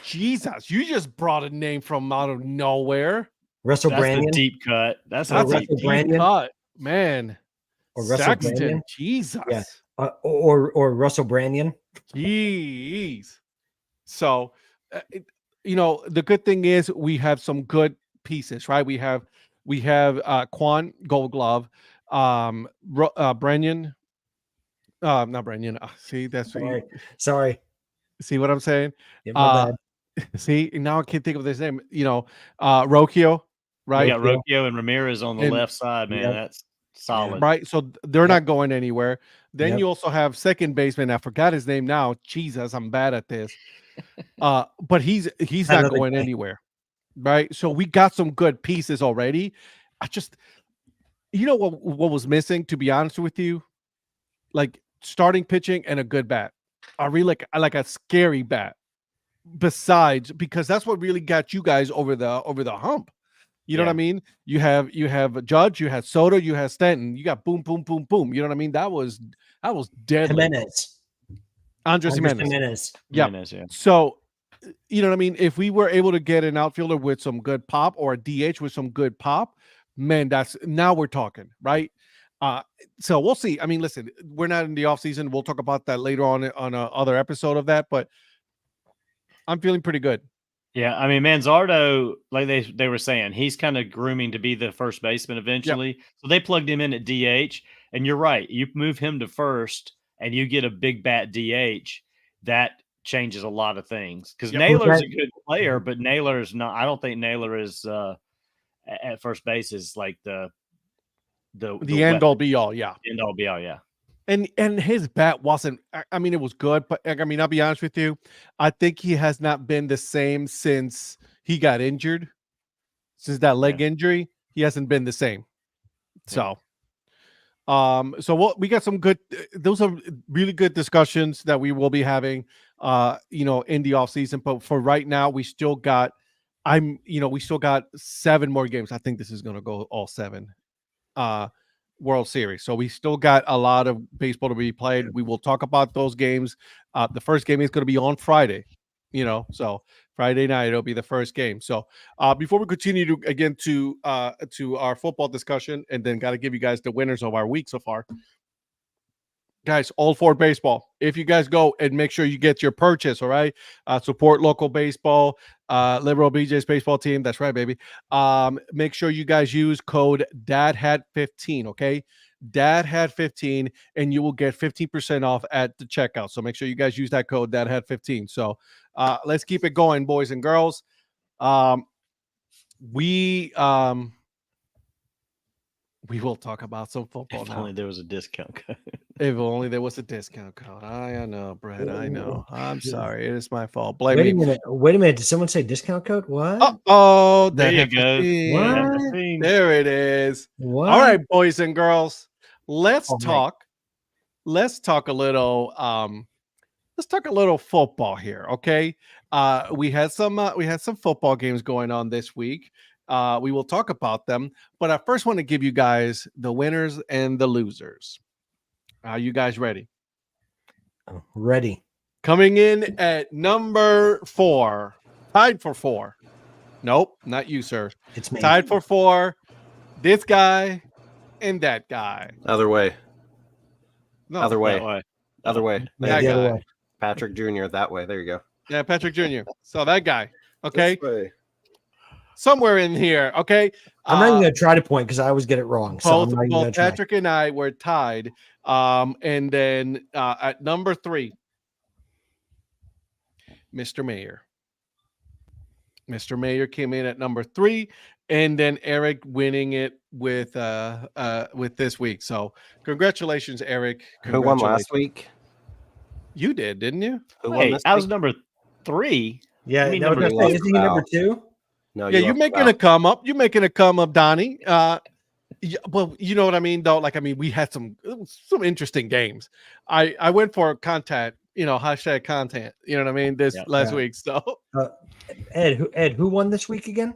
Jesus, you just brought a name from out of nowhere. Russell Brandon. That's a deep cut. That's a deep cut, man. Or Russell Brandon. Jesus. Yeah. Or Russell Brandon. Jeez. So, the good thing is we have some good pieces, right? We have Quan Gold Glove, Brennan. Not Brennan. See, that's sorry. See what I'm saying? Yeah, see, now I can't think of his name. Rocchio, right? We got Rocchio and Ramirez on the left side, man. That's solid. Right. So they're not going anywhere. Then you also have second baseman. I forgot his name now. Jesus, I'm bad at this. But he's not going anywhere. Right. So we got some good pieces already. I just, what was missing, to be honest with you, like starting pitching and a good bat. I really like a scary bat. Because that's what really got you guys over the hump. You know what I mean? You have Judge, you had Soto, you had Stanton, you got boom, boom, boom, boom. You know what I mean? That was deadly. Andres Jimenez. Yeah. So, you know what I mean? If we were able to get an outfielder with some good pop, or a DH with some good pop, man, now we're talking, right? So we'll see. I mean, listen, we're not in the offseason. We'll talk about that later on another episode of that, but I'm feeling pretty good. Yeah, I mean, Manzardo, like they were saying, he's kind of grooming to be the first baseman eventually. Yep. So they plugged him in at DH, and you're right. You move him to first, and you get a big bat DH. That changes a lot of things, because Naylor's a good player, but Naylor's not. I don't think Naylor is at first base is like the end all be all. Yeah, end all be all. Yeah. And his bat wasn't, I mean, it was good, but I mean, I'll be honest with you. I think he has not been the same since he got injured. Since that leg injury, he hasn't been the same. So, we got some good, those are really good discussions that we will be having, in the off season. But for right now, we still got 7 more games. I think this is going to go all 7. World Series. So we still got a lot of baseball to be played. We will talk about those games. The first game is going to be on Friday, so Friday night, it'll be the first game. So before we continue to our football discussion, and then got to give you guys the winners of our week so far. Guys, Old Fort Baseball. If you guys go, and make sure you get your purchase, all right? Support local baseball, Liberal BJ's baseball team. That's right, baby. Make sure you guys use code Dad Hat 15, okay? Dad Hat 15, and you will get 15% off at the checkout. So make sure you guys use that code Dad Hat 15. So let's keep it going, boys and girls. We will talk about some football now. If only there was a discount code. If only there was a discount code. I know, Brett. I know. I'm sorry. It is my fault. Blame me. Wait a minute. Did someone say discount code? What? Oh, there you go. There it is. What? All right, boys and girls. Let's talk. Let's talk a little let's talk a little football here, okay? We had some football games going on this week. We will talk about them, but I first want to give you guys the winners and the losers. Are you guys ready? Ready. Coming in at number 4, tied for 4. Nope, not you, sir. It's me. Tied for 4. This guy and that guy. Other way. No, Other way. That way. Other way. that the other guy. way. Patrick Jr. that way. There you go. Yeah, Patrick Jr. So that guy. Okay. This way. Somewhere in here. Okay. I'm not even going to try to point because I always get it wrong. So I'm not even Both gonna try. Patrick and I were tied. And then at number 3, Mr. Mayor. Mr. Mayor came in at number 3, and then Eric winning it with this week. So congratulations, Eric. Who won last week? You did, didn't you? Who won Hey, this I was week? number 3. Yeah, I mean, no, number isn't he number 2? No, Yeah, you're lost making out. a come up. You're making a come up, Donnie. Well, you know what I mean, though. Like, I mean, we had some interesting games. I went for content, hashtag content. You know what I mean? This last week. So, Ed, who won this week again?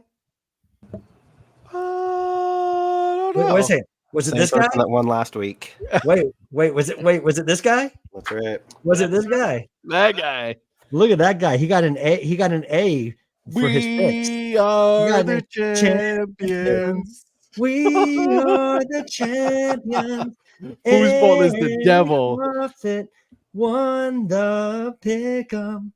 I don't Wait, know. was it Same this guy? person that won last week. Wait, was it this guy? That's right. Was it this guy? That guy. Look at that guy. He got an A for his picks. We are got the the champions. We are the champions. Whose ball is the devil? Buffett won the pick'em.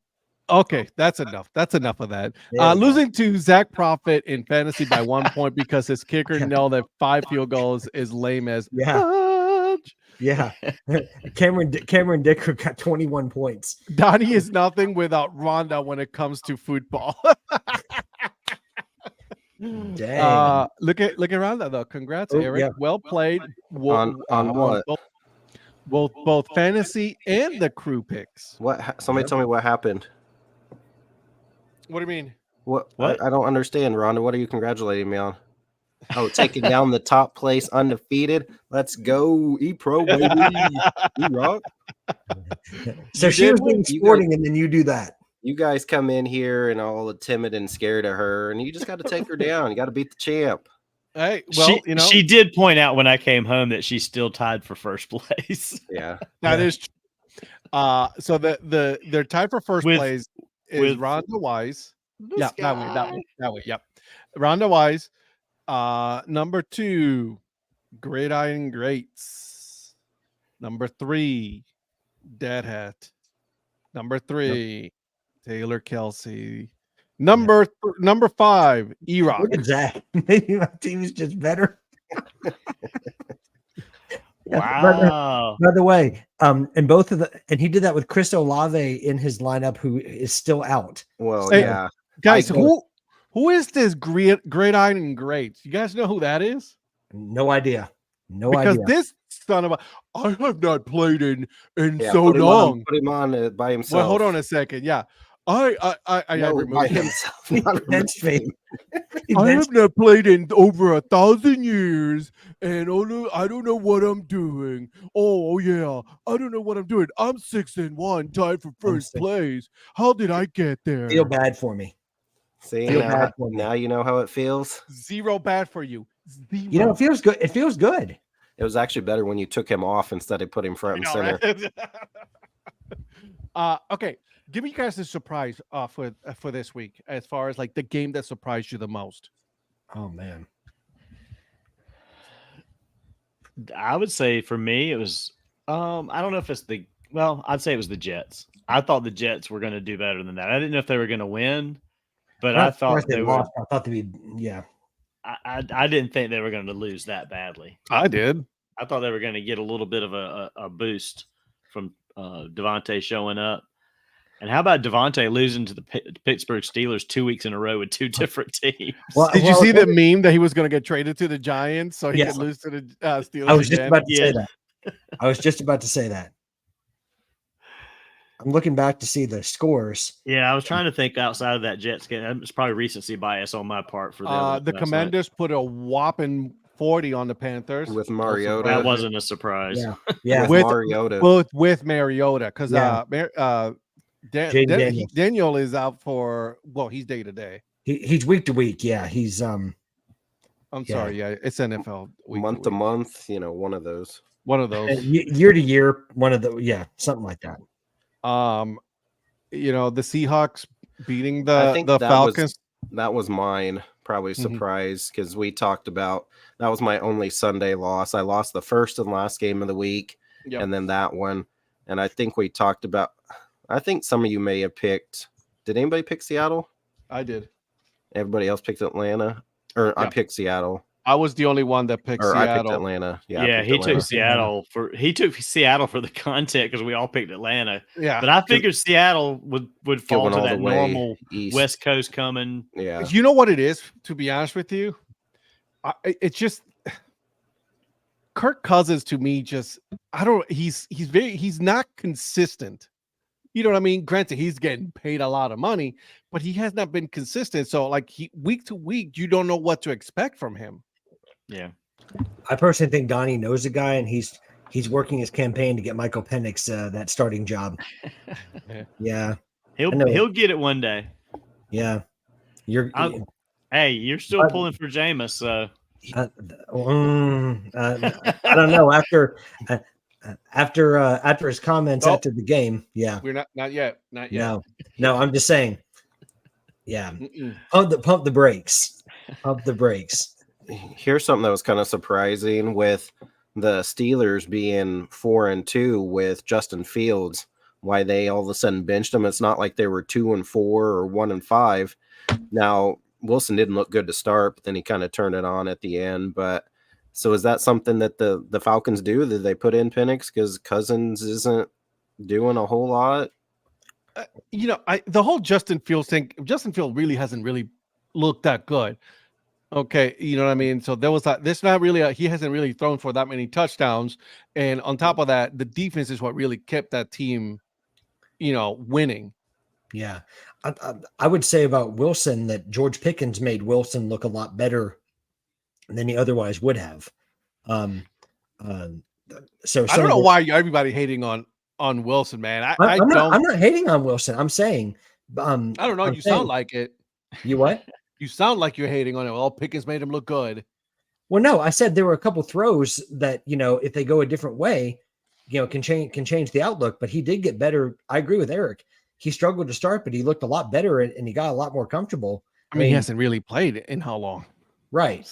Okay, that's enough. That's enough of that. There you go. Losing to Zach Prophet in fantasy by 1 point because his kicker nailed at 5 field goals is lame as Yeah. fudge. Yeah. Cameron Dicker got 21 points. Donnie is nothing without Rhonda when it comes to football. Dang. Look at Rhonda though. Congrats, Oh, Eric. yeah. Well played. On what? Both fantasy and the crew picks. What? Somebody tell me what happened. What do you mean? What? What? I don't understand, Rhonda. What are you congratulating me on? Oh, taking down the top place undefeated. Let's go, E-Pro, baby. E-Rock. So You she did was win. being sporting, and then you do that. You guys come in here and all timid and scared of her, and you just got to take her down. You got to beat the champ. Hey, well, she did point out when I came home that she's still tied for first place. Yeah. that is true. So they're tied for first With- place is with Rhonda Wise. This Yeah, guy. that way. Yep. Rhonda Wise. Number 2, Gridiron Greats. Number 3, Dad Hat. Number 3, Taylor Kelsey. Number 5, E-Rock. Look at that. Maybe my team is just better. Wow. By the way, and he did that with Chris Olave in his lineup, who is still out. Well, Hey, yeah. Guys, I- who is this Gridiron Greats? You guys know who that is? No idea. No Because idea. this son of a, I have not played in Yeah, so put him long. on, put him on by himself. Well, hold on a second. Yeah, I No, by removed him. himself. not Bench fame. I have not played in over 1,000 years, and I don't know what I'm doing. Oh yeah, I don't know what I'm doing. I'm 6-1, tied for first sick. place. How did I get there? Feel bad for me. See, Feel now, bad for me. now you know how it feels. Zero bad for you. Zero. You know, it feels good. It feels good. It was actually better when you took him off instead of putting him front and I center. know, right? Okay, give me guys a surprise for this week as far as like the game that surprised you the most. Oh man. I would say for me, it was, I don't know if it's I'd say it was the Jets. I thought the Jets were going to do better than that. I didn't know if they were going to win, but I thought they were. lost. I thought they'd be, yeah. I didn't think they were going to lose that badly. I did. I thought they were going to get a little bit of a boost from Devontae showing up. And how about Devontae losing to the Pittsburgh Steelers 2 weeks in a row with two different teams? Well, Did you see the meme that he was going to get traded to the Giants so he Yes. could lose to the Steelers? I was just again? about to say Yeah. that. I was just about to say that. I'm looking back to see the scores. Yeah, I was trying to think outside of that Jets game. It's probably recency bias on my part for The last Commanders put a whopping 40 on the Panthers with Mariota. That wasn't a surprise. Yeah. With Mariota. Both with Mariota, because Daniels. Daniel is out for, well, he's day to day. He's week to week. Yeah, he's I'm sorry. Yeah, it's NFL week month to month. One of those. One of those. Year to year. One of the something like that. The Seahawks beating the Falcons. That was mine. Probably surprise because we talked about that was my only Sunday loss. I lost the first and last game of the week, and then that one. And I think we talked about. I think some of you may have picked. Did anybody pick Seattle? I did. Everybody else picked Atlanta, or I picked Seattle. I was the only one that picked Seattle. I picked Atlanta. Yeah, he took Seattle for the content because we all picked Atlanta. Yeah, but I figured Seattle would fall to that normal east. West Coast coming. Yeah, you know what it is. To be honest with you, it's just Kirk Cousins to me. Just he's not consistent. You know what I mean? Granted, he's getting paid a lot of money, but he has not been consistent. So, like, week to week, you don't know what to expect from him. Yeah, I personally think Donnie knows the guy, and he's working his campaign to get Michael Penix that starting job. Yeah, he'll get it one day. Yeah, you're still pulling for Jameis, so I don't know after his comments after the game. Yeah, we're not yet. No, I'm just saying. Yeah, pump the brakes. Pump the brakes. Here's something that was kind of surprising with the Steelers being 4-2 with Justin Fields. Why they all of a sudden benched him? It's not like they were 2-4 or 1-5. Now Wilson didn't look good to start, but then he kind of turned it on at the end. But so is that something that the Falcons do? Did they put in Penix because Cousins isn't doing a whole lot? The whole Justin Fields thing. Justin Fields really hasn't really looked that good. Okay, you know what I mean? So there was this not really he hasn't really thrown for that many touchdowns, and on top of that, the defense is what really kept that team, winning. Yeah, I would say about Wilson that George Pickens made Wilson look a lot better than he otherwise would have. So I don't know why everybody hating on Wilson, man. I'm not hating on Wilson. I'm saying, I don't know. Sound like it. You what? You sound like you're hating on it. Well, Pickens made him look good. Well, no, I said there were a couple throws that, if they go a different way, can change the outlook, but he did get better. I agree with Eric. He struggled to start, but he looked a lot better and he got a lot more comfortable. I mean, he hasn't really played in how long? Right.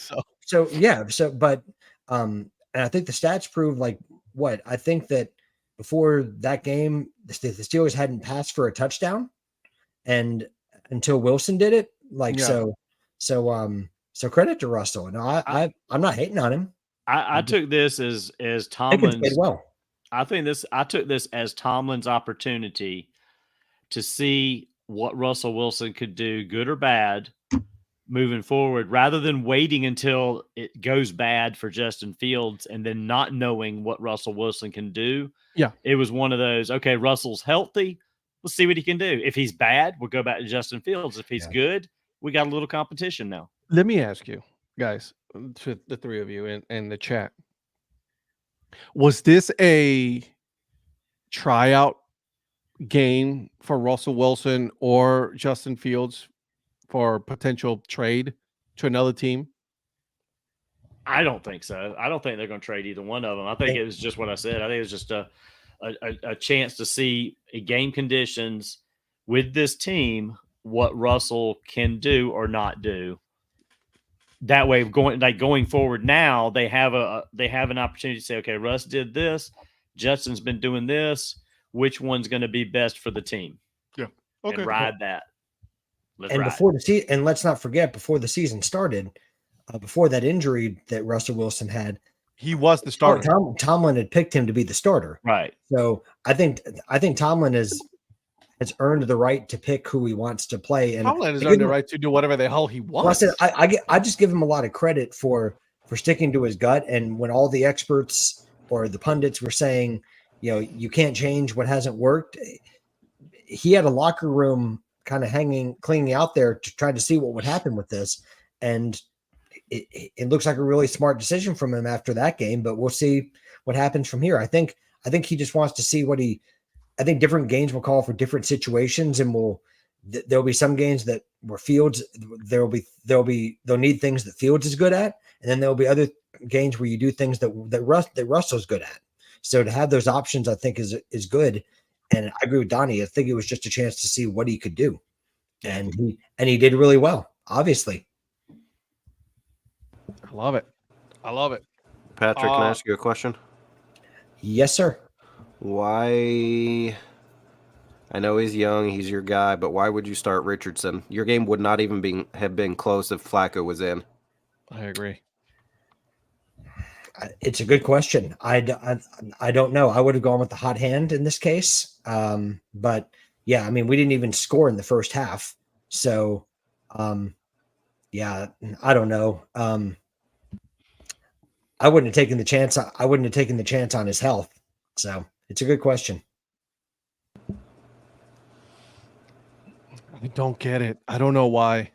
But and I think the stats prove what I think that before that game, the Steelers hadn't passed for a touchdown and until Wilson did it. So credit to Russell. No, I'm not hating on him. I took this as Tomlin's. Well, I took this as Tomlin's opportunity to see what Russell Wilson could do, good or bad, moving forward, rather than waiting until it goes bad for Justin Fields and then not knowing what Russell Wilson can do. Yeah, it was one of those. Okay, Russell's healthy. Let's see what he can do. If he's bad, we'll go back to Justin Fields. If he's good, we got a little competition now. Let me ask you guys, to the three of you in the chat, was this a tryout game for Russell Wilson or Justin Fields for potential trade to another team? I don't think so. I don't think they're going to trade either one of them. I think it was just what I said. I think it was just a chance to see game conditions with this team, what Russell can do or not do. That way, going forward now, they have an opportunity to say, okay, Russ did this, Justin's been doing this. Which one's going to be best for the team? Yeah, okay. And ride that. And let's not forget, before the season started, before that injury that Russell Wilson had, he was the starter. Tomlin had picked him to be the starter. Right. So I think Tomlin has earned the right to pick who he wants to play. And Tomlin has earned the right to do whatever the hell he wants. Well, I just give him a lot of credit for sticking to his gut. And when all the experts or the pundits were saying, you can't change what hasn't worked, he had a locker room kind of clinging out there to try to see what would happen with this. And it looks like a really smart decision from him after that game, but we'll see what happens from here. I think he just wants to see I think different games will call for different situations, and there'll be some games that where Fields they'll need things that Fields is good at, and then there'll be other games where you do things that Russell's good at. So to have those options, I think is good. And I agree with Donnie. I think it was just a chance to see what he could do, and he did really well. Obviously, I love it. Patrick, can I ask you a question? Yes, sir. Why? I know he's young, he's your guy, but why would you start Richardson? Your game would not even have been close if Flacco was in. I agree. It's a good question. I don't know. I would have gone with the hot hand in this case. But yeah, I mean, we didn't even score in the first half. So, yeah, I don't know. I wouldn't have taken the chance. I wouldn't have taken the chance on his health. So it's a good question. I don't get it. I don't know why.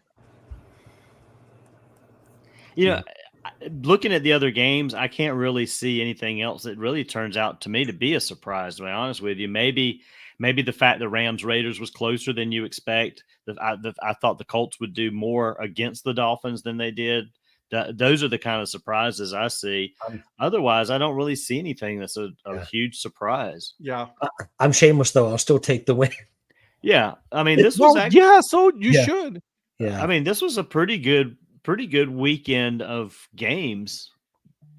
Looking at the other games, I can't really see anything else that really turns out to me to be a surprise, to be honest with you. Maybe the fact that Rams-Raiders was closer than you expect. I thought the Colts would do more against the Dolphins than they did. Those are the kind of surprises I see. Otherwise, I don't really see anything that's a huge surprise. Yeah. I'm shameless, though. I'll still take the win. Yeah. I mean, this was actually, so you should. Yeah. I mean, this was a pretty good weekend of games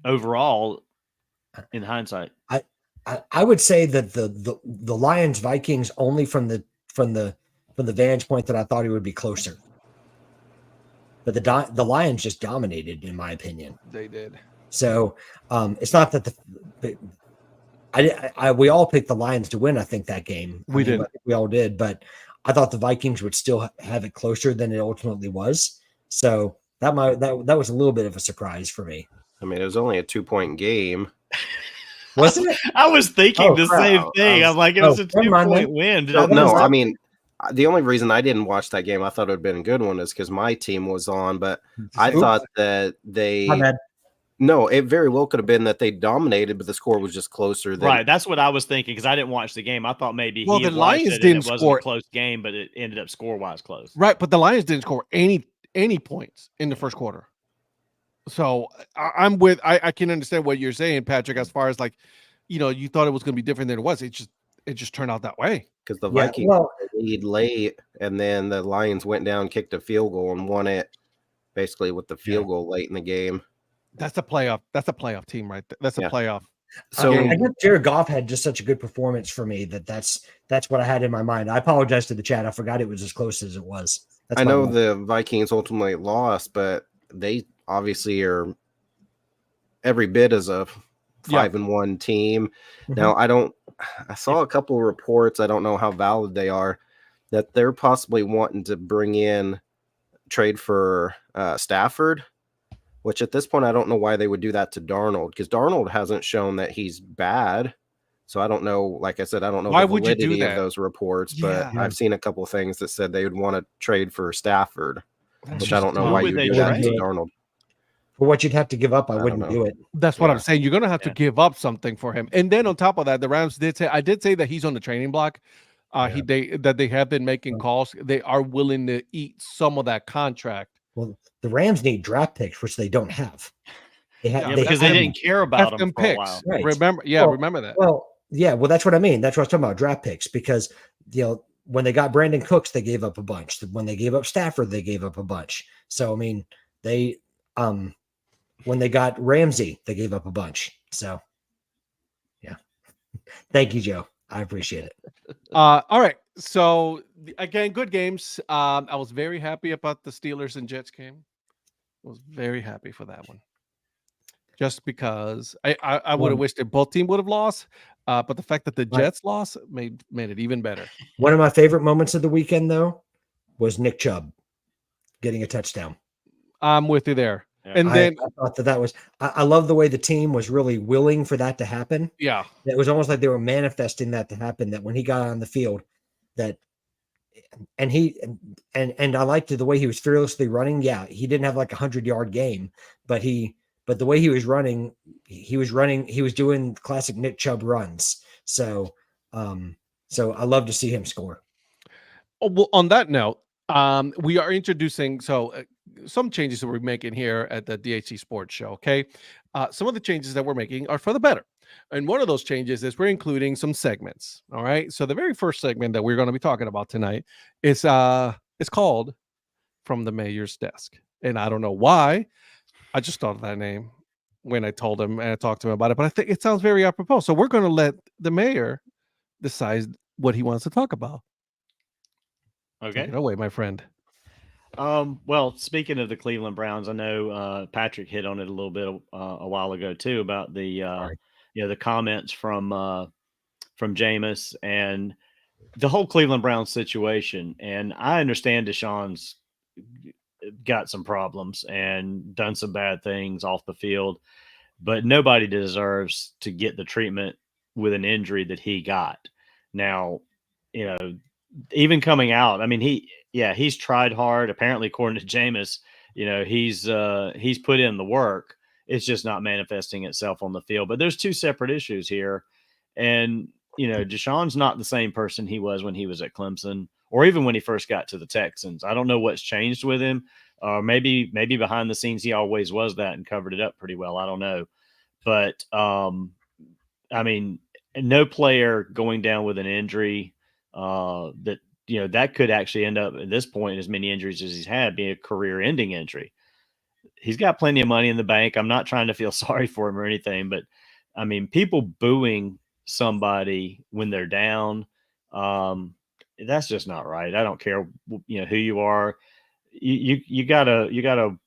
overall in hindsight. I would say that the Lions Vikings only from the vantage point that I thought it would be closer. But the Lions just dominated, in my opinion. They did. So it's not that we all picked the Lions to win. I think that game we did. We all did, but I thought the Vikings would still have it closer than it ultimately was. So that was a little bit of a surprise for me. I mean, it was only a 2-point game. Wasn't it? I was thinking the same thing. I'm like, it was a 2-point win. No, I mean, the only reason I didn't watch that game, I thought it would have been a good one, is because my team was on. But I thought that no, it very well could have been that they dominated, but the score was just closer. Right, that's what I was thinking, because I didn't watch the game. I thought maybe the Lions didn't it wasn't score a close game, but it ended up score-wise close. Right, but the Lions didn't score any points in the first quarter. So I'm with. I can understand what you're saying, Patrick, as far as like, you thought it was going to be different than it was. It just turned out that way. Because the Vikings lead late, and then the Lions went down, kicked a field goal, and won it basically with the field goal late in the game. That's a playoff. That's a playoff team, right? That's a playoff. So I guess Jared Goff had just such a good performance for me that's what I had in my mind. I apologize to the chat. I forgot it was as close as it was. I know the Vikings ultimately lost, but they obviously are every bit as a 5-1 team. Mm-hmm. Now, I saw a couple of reports, I don't know how valid they are, that they're possibly wanting to bring in trade for Stafford, which at this point, I don't know why they would do that to Darnold, because Darnold hasn't shown that he's bad. So I don't know, like I said, I don't know why the validity of those reports, but I've seen a couple of things that said they would want to trade for Stafford, which I don't know why you do that to Darnold. For what you'd have to give up, I wouldn't do it. That's what I'm saying. You're going to have to give up something for him. And then on top of that, the Rams did say that he's on the training block. They have been making calls. They are willing to eat some of that contract. Well, the Rams need draft picks, which they don't have. Because they didn't care about them for a while. Right. Remember that. Well, that's what I mean. That's what I was talking about, draft picks, because when they got Brandon Cooks, they gave up a bunch. When they gave up Stafford, they gave up a bunch. So I mean, they when they got Ramsey, they gave up a bunch. So yeah. Thank you, Joe. I appreciate it. All right. So again, good games. I was very happy about the Steelers and Jets game. I was very happy for that one. Just because I would have wished that both teams would have lost, but the fact that the Jets lost made it even better. One of my favorite moments of the weekend, though, was Nick Chubb getting a touchdown. I'm with you there. Yeah. And then I thought that was I love the way the team was really willing for that to happen. Yeah. It was almost like they were manifesting that to happen, that when he got on the field, that and I liked the way he was fearlessly running. Yeah, he didn't have like 100-yard game, but the way he was running, he was doing classic Nick Chubb runs. So I love to see him score. Oh, well, on that note, we are introducing some changes that we're making here at the DHC Sports Show. Okay, some of the changes that we're making are for the better, and one of those changes is we're including some segments. All right, so the very first segment that we're going to be talking about tonight is it's called "From the Mayor's Desk," and I don't know why. I just thought of that name when I told him and I talked to him about it, but I think it sounds very apropos. So we're going to let the mayor decide what he wants to talk about. Okay. Take it away, my friend. Well, speaking of the Cleveland Browns, I know Patrick hit on it a little bit a while ago too about the the comments from Jameis and the whole Cleveland Browns situation. And I understand Deshaun's got some problems and done some bad things off the field, but nobody deserves to get the treatment with an injury that he got. Now, even coming out, I mean, he's tried hard. Apparently, according to Jameis, he's put in the work. It's just not manifesting itself on the field. But there's two separate issues here. And, Deshaun's not the same person he was when he was at Clemson or even when he first got to the Texans. I don't know what's changed with him. Maybe behind the scenes he always was that and covered it up pretty well. I don't know. But, I mean, no player going down with an injury that could actually end up at this point, as many injuries as he's had, being a career-ending injury. He's got plenty of money in the bank. I'm not trying to feel sorry for him or anything, but I mean, people booing somebody when they're down, that's just not right. I don't care, who you are. You gotta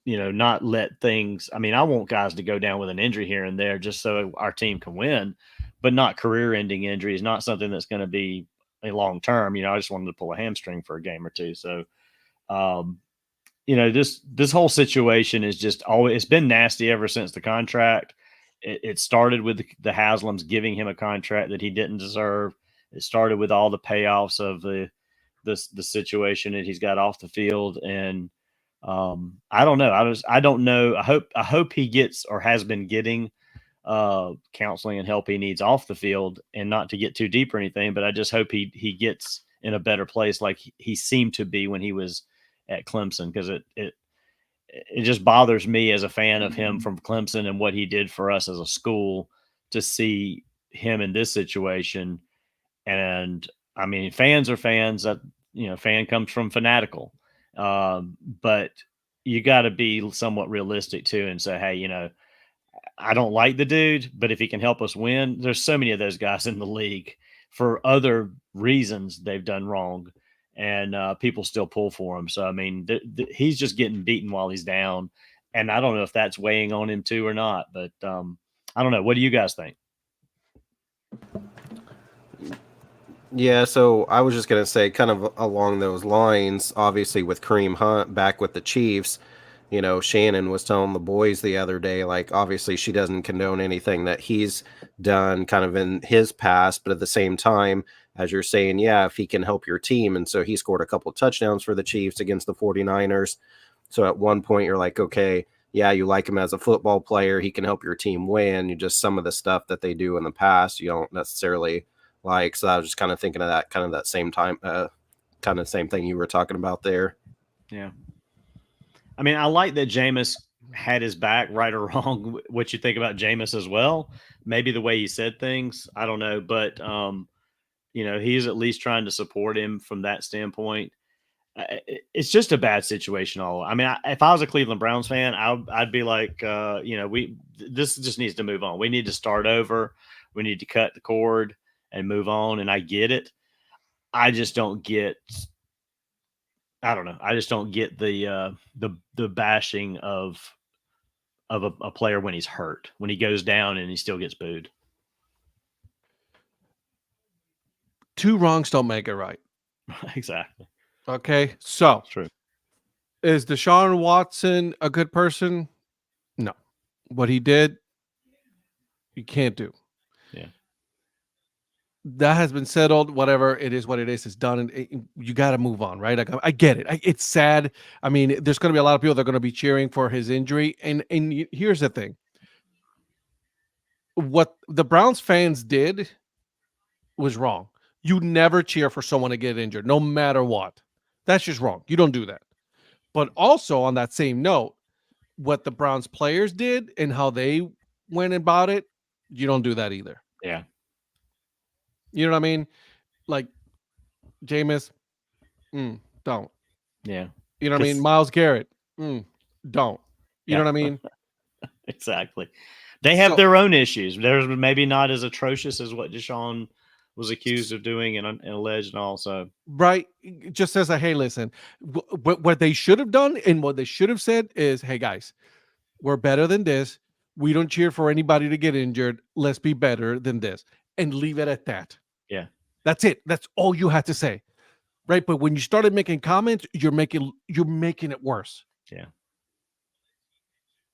not let things. I mean, I want guys to go down with an injury here and there just so our team can win, but not career-ending injuries. Not something that's going to be a long term. I just wanted to pull a hamstring for a game or two. So, this whole situation is just it's been nasty ever since the contract. It started with the Haslams giving him a contract that he didn't deserve. It started with all the payoffs of the situation that he's got off the field. And I don't know. I don't know. I hope he gets or has been getting counseling and help he needs off the field, and not to get too deep or anything, but I just hope he gets in a better place like he seemed to be when he was at Clemson, because it just bothers me as a fan of him from Clemson and what he did for us as a school to see him in this situation. And I mean, fans are fans. That fan comes from fanatical, but you got to be somewhat realistic too and say, hey, I don't like the dude, but if he can help us win, there's so many of those guys in the league for other reasons they've done wrong, and people still pull for him. So, I mean, he's just getting beaten while he's down, and I don't know if that's weighing on him too or not, but I don't know. What do you guys think? Yeah, so I was just going to say kind of along those lines, obviously with Kareem Hunt back with the Chiefs, Shannon was telling the boys the other day, like, obviously she doesn't condone anything that he's done kind of in his past, but at the same time, as you're saying, yeah, if he can help your team. And so he scored a couple of touchdowns for the Chiefs against the 49ers. So at one point you're like, okay, yeah, you like him as a football player. He can help your team win. You just, some of the stuff that they do in the past, you don't necessarily like. So I was just kind of thinking of that, kind of that same time, kind of same thing you were talking about there. Yeah. I mean, I like that Jameis had his back, right or wrong. What you think about Jameis as well? Maybe the way he said things, I don't know, but he's at least trying to support him from that standpoint. It's just a bad situation. I mean, if I was a Cleveland Browns fan, I'd be like, this just needs to move on. We need to start over. We need to cut the cord and move on. And I get it. I just don't get. I don't know. I just don't get the bashing of a player when he's hurt, when he goes down and he still gets booed. Two wrongs don't make it right. Exactly. Okay, so True. Is Deshaun Watson a good person? No. What he did, you can't do. Yeah. that has been settled. Whatever it is, what it is, it's done, and you got to move on, right? Like, I get it. It's sad. I mean, there's going to be a lot of people that are going to be cheering for his injury, and here's the thing: what the Browns fans did was wrong. You never cheer for someone to get injured, no matter what. That's just wrong. You don't do that. But also on that same note, what the Browns players did and how they went about it, you don't do that either. Yeah. You know what I mean? Like Jameis, don't. Yeah. You know what I mean? Myles Garrett, don't. You know what I mean? Exactly. They have their own issues. They're maybe not as atrocious as what Deshaun was accused of doing and alleged and also. Right. Just says, hey, listen, what they should have done and what they should have said is, hey, guys, we're better than this. We don't cheer for anybody to get injured. Let's be better than this. And leave it at that. Yeah. That's it. That's all you had to say. Right. But when you started making comments, you're making it worse. Yeah.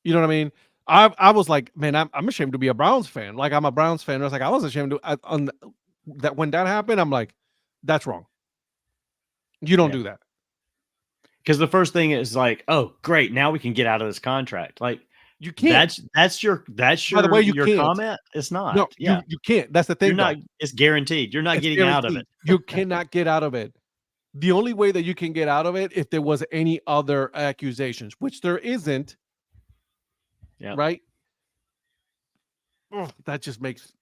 You know what I mean? I was like, man, I'm ashamed to be a Browns fan. Like, I'm a Browns fan. I was like, I was ashamed to that when that happened, I'm like, that's wrong. You don't do that. Because the first thing is like, oh, great, now we can get out of this contract. Like, you can't. That's your By the way, you your can't. comment. It's not. No, you can't. That's the thing. You're not. It's guaranteed. You're not getting out of it. You cannot get out of it. The only way that you can get out of it if there was any other accusations, which there isn't. Yeah. Right. Oh, that just makes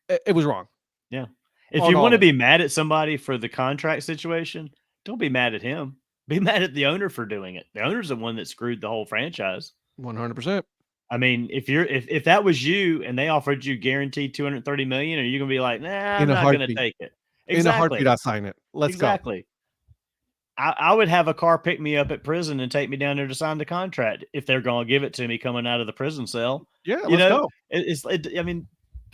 it was wrong. Yeah. If you want to be mad at somebody for the contract situation, don't be mad at him. Be mad at the owner for doing it. The owner's the one that screwed the whole franchise. 100%. I mean, if that was you and they offered you guaranteed $230 million, are you gonna be like, nah, I'm not gonna take it? Exactly. In a heartbeat, I sign it. Let's go. I would have a car pick me up at prison and take me down there to sign the contract if they're gonna give it to me coming out of the prison cell. Yeah, let's go. I mean,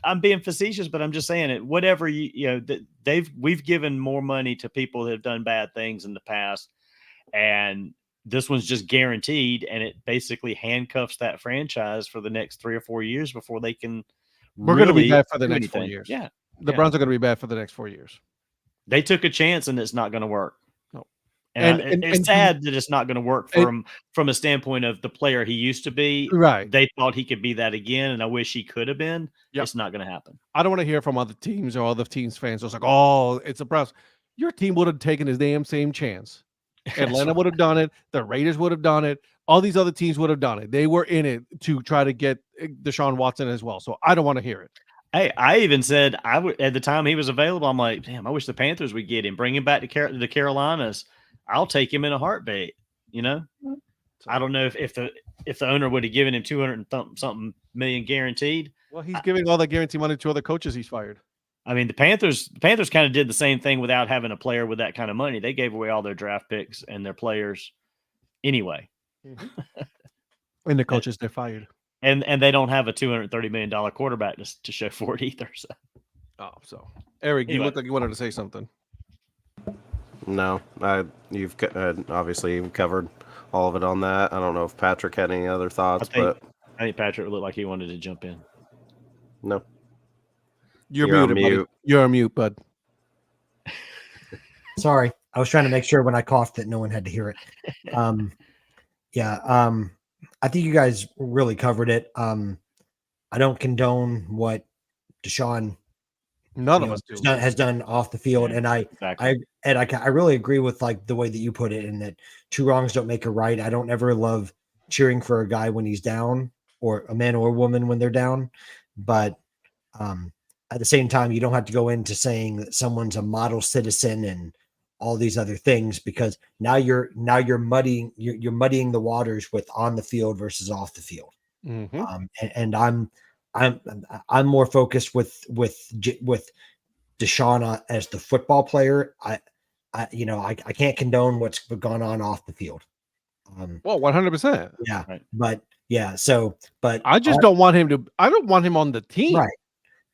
I'm being facetious, but I'm just saying it. Whatever we've given more money to people that have done bad things in the past, and this one's just guaranteed, and it basically handcuffs that franchise for the next 3 or 4 years before they can. We're going to be bad for the next 4 years. Yeah, the Browns are going to be bad for the next 4 years. They took a chance, and it's not going to work. No, and it's sad that it's not going to work from a standpoint of the player he used to be. Right, they thought he could be that again, and I wish he could have been. Yep. It's not going to happen. I don't want to hear from other teams or other teams fans. It's like, oh, it's a Browns. Your team would have taken his damn same chance. Atlanta would have done it. The Raiders would have done it. All these other teams would have done it. They were in it to try to get Deshaun Watson as well. So I don't want to hear it. Hey, I even said at the time he was available, I'm like, damn, I wish the Panthers would get him, bring him back to the Carolinas. I'll take him in a heartbeat. You know, I don't know if the owner would have given him 200-something million guaranteed. Well, he's giving all that guarantee money to other coaches he's fired. I mean, the Panthers kind of did the same thing without having a player with that kind of money. They gave away all their draft picks and their players anyway. Mm-hmm. And the coaches they're fired. And they don't have a $230 million quarterback to show for it either. So Eric, you look like you wanted to say something. No, you've obviously covered all of it on that. I don't know if Patrick had any other thoughts, but I think Patrick looked like he wanted to jump in. No. You're muted, buddy. You're on mute, bud. Sorry. I was trying to make sure when I coughed that no one had to hear it. I think you guys really covered it. I don't condone what Deshaun None of us do. Has done off the field. And I really agree with like the way that you put it, in that two wrongs don't make a right. I don't ever love cheering for a guy when he's down, or a man or a woman when they're down. But at the same time, you don't have to go into saying that someone's a model citizen and all these other things, because now you're muddying the waters with on the field versus off the field. Mm-hmm. And I'm more focused with Deshaun as the football player. I can't condone what's gone on off the field. Well, 100%. Yeah, right. But I just don't want him to. I don't want him on the team. Right.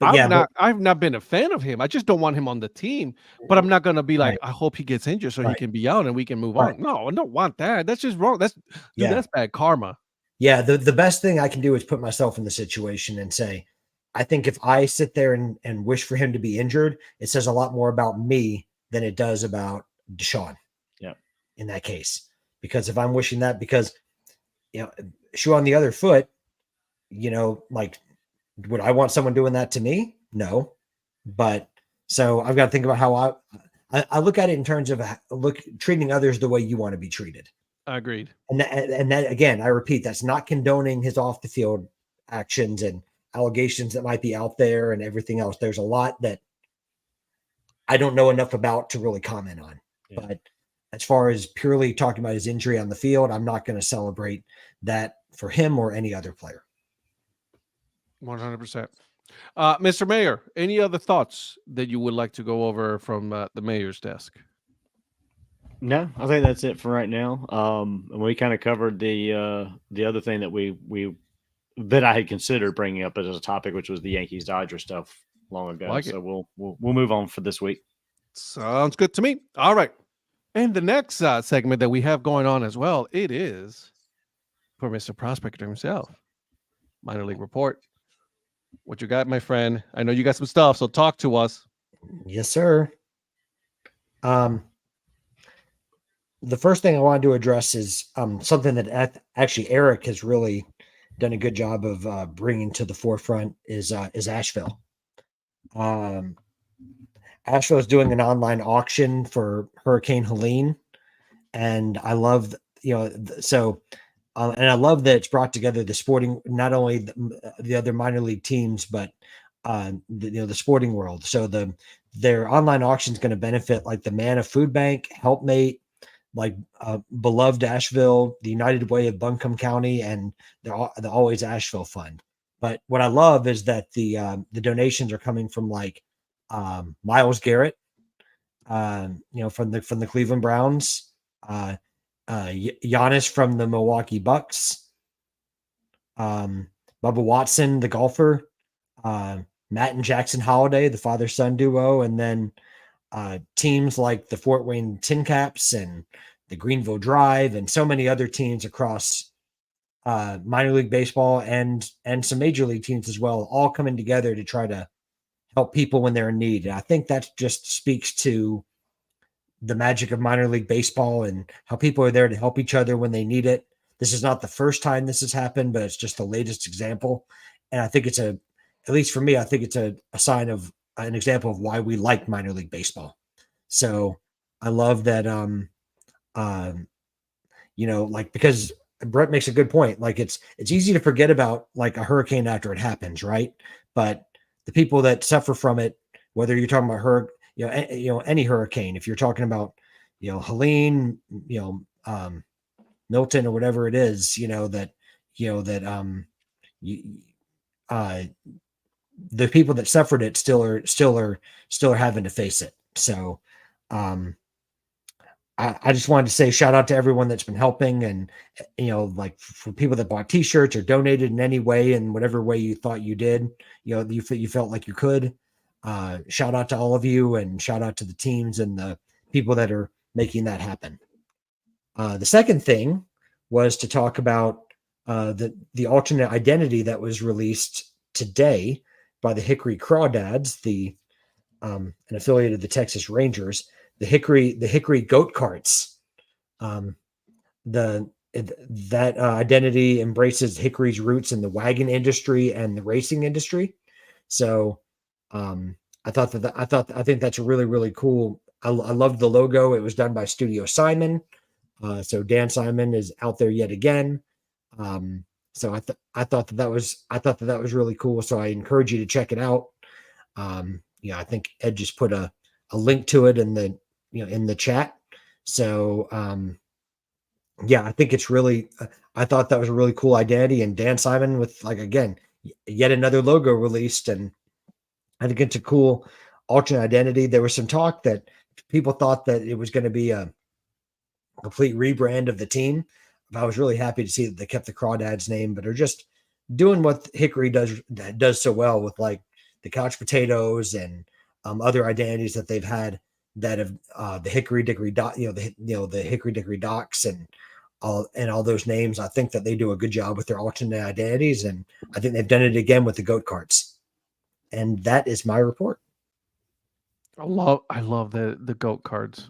I've not been a fan of him. I just don't want him on the team. But I'm not going to be like, I hope he gets injured so he can be out and we can move on. No, I don't want that. That's just wrong. That's bad karma. Yeah, the best thing I can do is put myself in the situation and say, I think if I sit there and wish for him to be injured, it says a lot more about me than it does about Deshaun. Yeah. In that case, because if I'm wishing that, because, shoe on the other foot, like, would I want someone doing that to me? No. But so I've got to think about how I look at it in terms of treating others the way you want to be treated. Agreed. And that again, I repeat, that's not condoning his off the field actions and allegations that might be out there and everything else. There's a lot that I don't know enough about to really comment on. Yeah. But as far as purely talking about his injury on the field, I'm not going to celebrate that for him or any other player. 100%. Mr. Mayor, any other thoughts that you would like to go over from the mayor's desk? No, I think that's it for right now. And we kind of covered the other thing that that I had considered bringing up as a topic, which was the Yankees Dodgers stuff long ago. So we'll move on for this week. Sounds good to me. All right. And the next segment that we have going on as well, it is for Mr. Prospector himself. Minor League Report. What you got, my friend? I know you got some stuff, so talk to us. Yes, sir. The first thing I wanted to address is something that actually Eric has really done a good job of bringing to the forefront is Asheville. Asheville is doing an online auction for Hurricane Helene, and I love, and I love that it's brought together the sporting, not only the other minor league teams, but the sporting world. So their online auction is going to benefit like the Manna Food Bank, Helpmate, like Beloved Asheville, the United Way of Buncombe County, and the Always Asheville Fund. But what I love is that the donations are coming from like Myles Garrett, from the Cleveland Browns, Giannis from the Milwaukee Bucks, Bubba Watson, the golfer, Matt and Jackson Holiday, the father-son duo, and then teams like the Fort Wayne Tin Caps and the Greenville Drive and so many other teams across minor league baseball and some major league teams as well, all coming together to try to help people when they're in need. And I think that just speaks to the magic of minor league baseball and how people are there to help each other when they need it. This is not the first time this has happened, but it's just the latest example. And I think it's at least for me, I think it's a sign of an example of why we like minor league baseball. So I love that, because Brett makes a good point. Like it's easy to forget about like a hurricane after it happens. Right. But the people that suffer from it, whether you're talking about any hurricane, if you're talking about, Helene, Milton or whatever it is, the people that suffered it still are having to face it. So, I just wanted to say shout out to everyone that's been helping and, like for people that bought t-shirts or donated in any way, in whatever way you thought you did, you felt like you could. Shout out to all of you and shout out to the teams and the people that are making that happen. The second thing was to talk about the alternate identity that was released today by the Hickory Crawdads, an affiliate of the Texas Rangers, the Hickory Goat Carts. That identity embraces Hickory's roots in the wagon industry and the racing industry. So I think that's really, really cool. I loved the logo. It was done by Studio Simon. So Dan Simon is out there yet again. So I thought that was really cool. So I encourage you to check it out. I think Ed just put a link to it in the chat. So I think it's really, I thought that was a really cool identity, and Dan Simon with yet another logo released, and I think it's a cool alternate identity. There was some talk that people thought that it was going to be a complete rebrand of the team. I was really happy to see that they kept the Crawdads name, but are just doing what Hickory does so well with like the couch potatoes and other identities that they've had that have the Hickory Dickory Dock, the Hickory Dickory Docks and all those names. I think that they do a good job with their alternate identities, and I think they've done it again with the goat carts. And that is my report. I love the GOAT cards.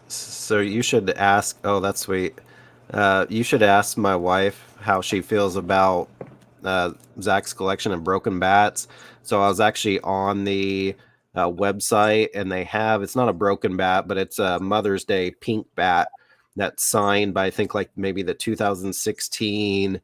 So you should ask. Oh, that's sweet. You should ask my wife how she feels about Zach's collection of broken bats. So I was actually on the website, and they have, it's not a broken bat, but it's a Mother's Day pink bat that's signed by, I think, like maybe the 2016,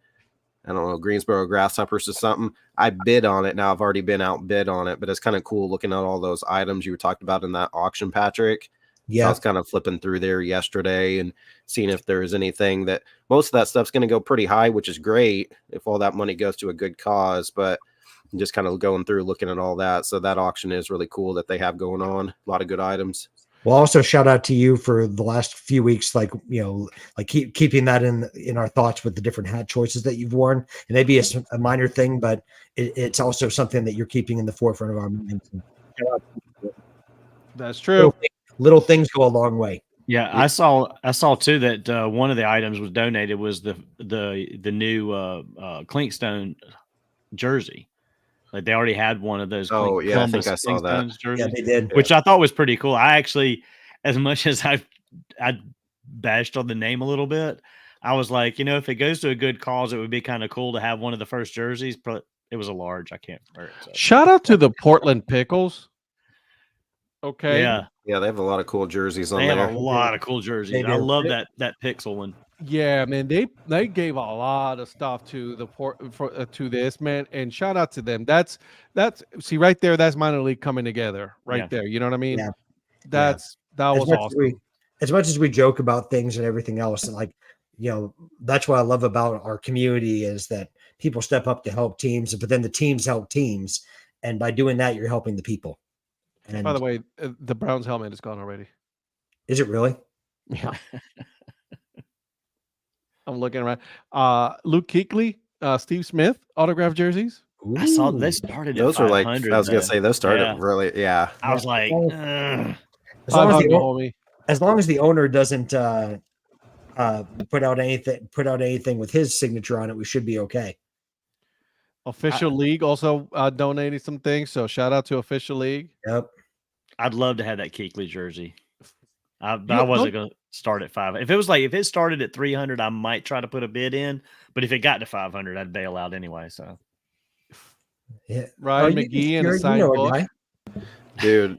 I don't know, Greensboro Grasshoppers or something. I bid on it. Now I've already been outbid on it, but it's kind of cool looking at all those items you talked about in that auction, Patrick. Yeah. So I was kind of flipping through there yesterday and seeing if there is anything that, most of that stuff's going to go pretty high, which is great if all that money goes to a good cause, but I'm just kind of going through looking at all that. So that auction is really cool that they have going on. A lot of good items. Well, also shout out to you for the last few weeks, like, you know, like keeping that in our thoughts with the different hat choices that you've worn. It may be a minor thing, but it's also something that you're keeping in the forefront of our minds. That's true. Little things go a long way. Yeah, I saw too that one of the items was donated was the new Clinkstone jersey. Like they already had one of those. Oh yeah, I think I saw that. Jerseys, Yeah, they did. which I thought was pretty cool. I actually, as much as I bashed on the name a little bit, I was like, you know, if it goes to a good cause, it would be kind of cool to have one of the first jerseys. But it was a large. I can't wear it. So. Shout out to the Portland Pickles. Okay. Yeah, they have a lot of cool jerseys on they there. have a lot of cool jerseys. I love that pixel one. Yeah, man, they gave a lot of stuff to the to this, man, and shout out to them. That's see right there. That's minor league coming together right there. You know what I mean? Yeah. That was awesome. As much as we joke about things and everything else, and like, you know, that's what I love about our community is that people step up to help teams, but then the teams help teams, and by doing that, you're helping the people. And by the way, the Browns helmet is gone already. Is it really? Yeah. I'm looking around. Luke Kuechly, Steve Smith, autographed jerseys. Ooh. I saw they started. Those are like, I was gonna say those started really. Yeah. I was like, as long as the owner doesn't put out anything with his signature on it, we should be okay. Official League also donated some things, so shout out to Official League. Yep. I'd love to have that Kuechly jersey. I wasn't going to start at 500. If it started at 300, I might try to put a bid in. But if it got to 500, I'd bail out anyway. So, yeah, Ryan McGee and a signed book. Dude,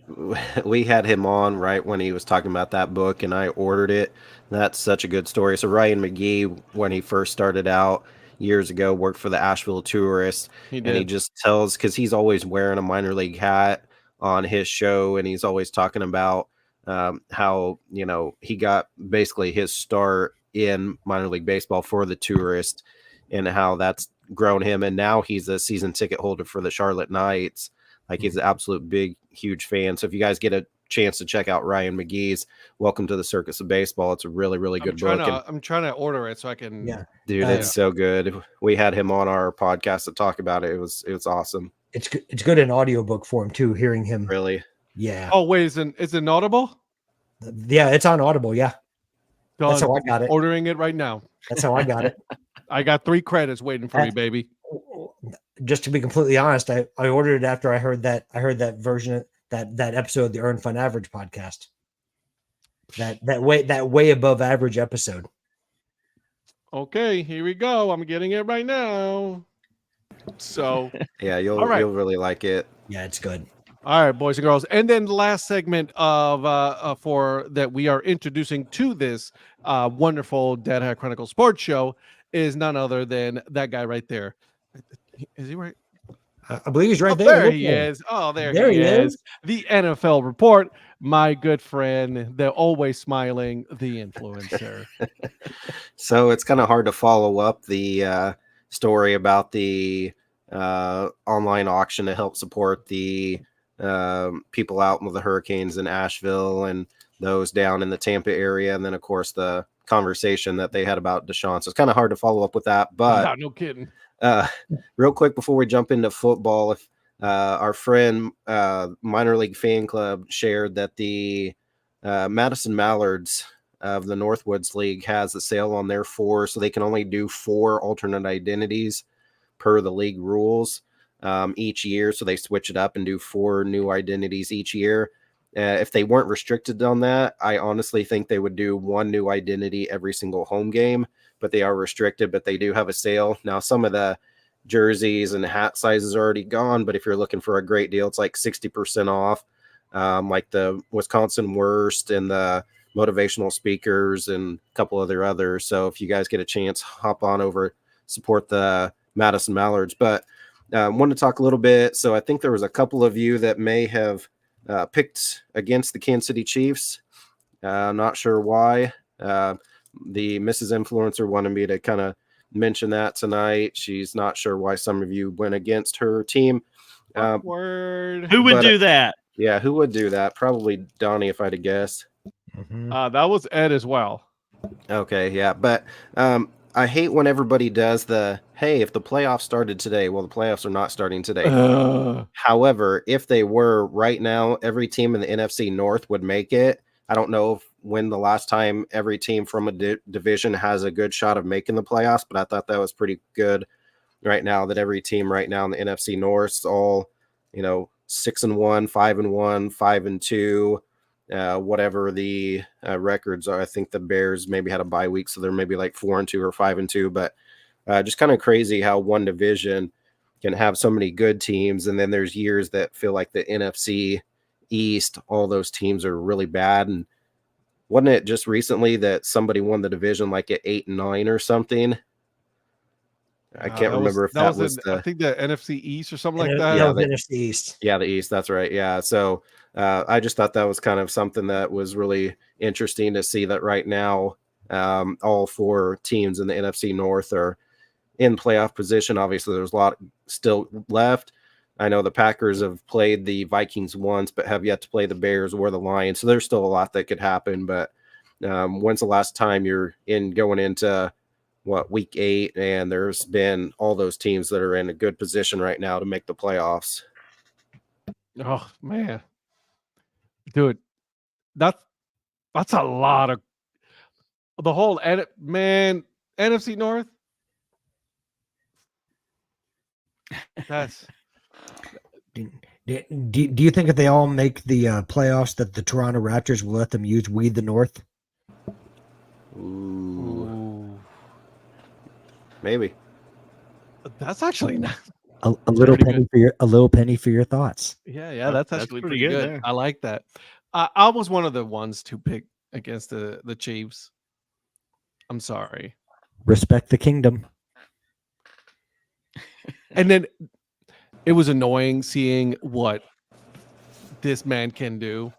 we had him on right when he was talking about that book, and I ordered it. That's such a good story. So Ryan McGee, when he first started out years ago, worked for the Asheville Tourist, and he just tells, because he's always wearing a minor league hat on his show, and he's always talking about how, you know, he got basically his start in minor league baseball for the Tourist, and how that's grown him, and now he's a season ticket holder for the Charlotte Knights. Like, he's an absolute big, huge fan. So if you guys get a chance to check out Ryan McGee's Welcome to the Circus of Baseball, it's a really, really good book. I'm trying to order it so I can. Yeah, dude, it's so good. We had him on our podcast to talk about it. It was awesome. It's good in audiobook form too. Hearing him, really. Yeah. Oh wait, is it Audible? Yeah, it's on Audible. Yeah. Done. That's how I got it. Ordering it right now. That's how I got it. I got 3 credits waiting for me, baby. Just to be completely honest, I ordered it after I heard that version, that episode of the Earn Fun Average podcast. That way above average episode. Okay, here we go. I'm getting it right now. So yeah, you'll really like it. Yeah, it's good. All right, boys and girls. And then the last segment of for that we are introducing to this wonderful Dad Hat Chronicle sports show is none other than that guy right there. Is he right? I believe he's right there. There he is. Oh, there he is. The NFL report. My good friend, the always smiling, the influencer. So it's kind of hard to follow up the story about the online auction to help support the people out with the Hurricanes in Asheville and those down in the Tampa area, and then of course the conversation that they had about Deshaun. So it's kind of hard to follow up with that, but no kidding. Real quick before we jump into football, if our friend Minor League Fan Club shared that the Madison Mallards of the Northwoods League has a sale on their 4, so they can only do 4 alternate identities per the league rules. each year. So they switch it up and do 4 new identities each year. If they weren't restricted on that, I honestly think they would do 1 new identity every single home game, but they are restricted, but they do have a sale. Now, some of the jerseys and hat sizes are already gone, but if you're looking for a great deal, it's like 60% off, like the Wisconsin Worst and the motivational speakers and a couple other others. So if you guys get a chance, hop on over, support the Madison Mallards. But I want to talk a little bit. So I think there was a couple of you that may have picked against the Kansas City Chiefs. I'm not sure why. The Mrs. Influencer wanted me to kind of mention that tonight. She's not sure why some of you went against her team. Word. Who would do that? Yeah, who would do that? Probably Donnie, if I had to guess. That was Ed as well. Okay, yeah, but I hate when everybody does the, hey, if the playoffs started today. Well, the playoffs are not starting today. However, if they were right now, every team in the NFC North would make it. I don't know when the last time every team from a division has a good shot of making the playoffs, but I thought that was pretty good right now, that every team right now in the NFC North is all, 6-1, 5-1, 5-2, whatever the records are. I think the Bears maybe had a bye week, so they're maybe like 4-2 or 5-2, but just kind of crazy how one division can have so many good teams. And then there's years that feel like the NFC East, all those teams are really bad. And wasn't it just recently that somebody won the division like at 8-9 or something? I can't remember if that was I think the NFC East or something like that. Yeah, the NFC East. Yeah, the East. That's right. Yeah. So I just thought that was kind of something that was really interesting to see, that right now all 4 teams in the NFC North are in playoff position. Obviously, there's a lot still left. I know the Packers have played the Vikings once, but have yet to play the Bears or the Lions. So there's still a lot that could happen. But when's the last time you're going into week 8? And there's been all those teams that are in a good position right now to make the playoffs. Oh man, dude, that's a lot of the whole NFC North. That's. Do you think if they all make the playoffs that the Toronto Raptors will let them use "We the North"? Ooh. Maybe. That's actually not a little penny for your thoughts. Yeah, that's actually pretty good. There. I like that. I was one of the ones to pick against the Chiefs. I'm sorry. Respect the kingdom. And then it was annoying seeing what this man can do,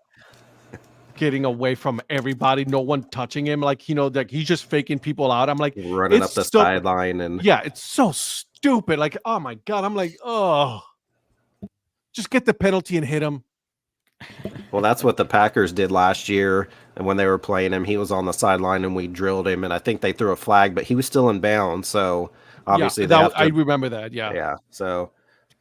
getting away from everybody, no one touching him. Like, like he's just faking people out. I'm like, running up the sideline. And yeah, it's so stupid. Like, oh my God. I'm like, oh, just get the penalty and hit him. Well, that's what the Packers did last year. And when they were playing him, he was on the sideline and we drilled him. And I think they threw a flag, but he was still in bounds. So obviously, I remember that. Yeah. Yeah. So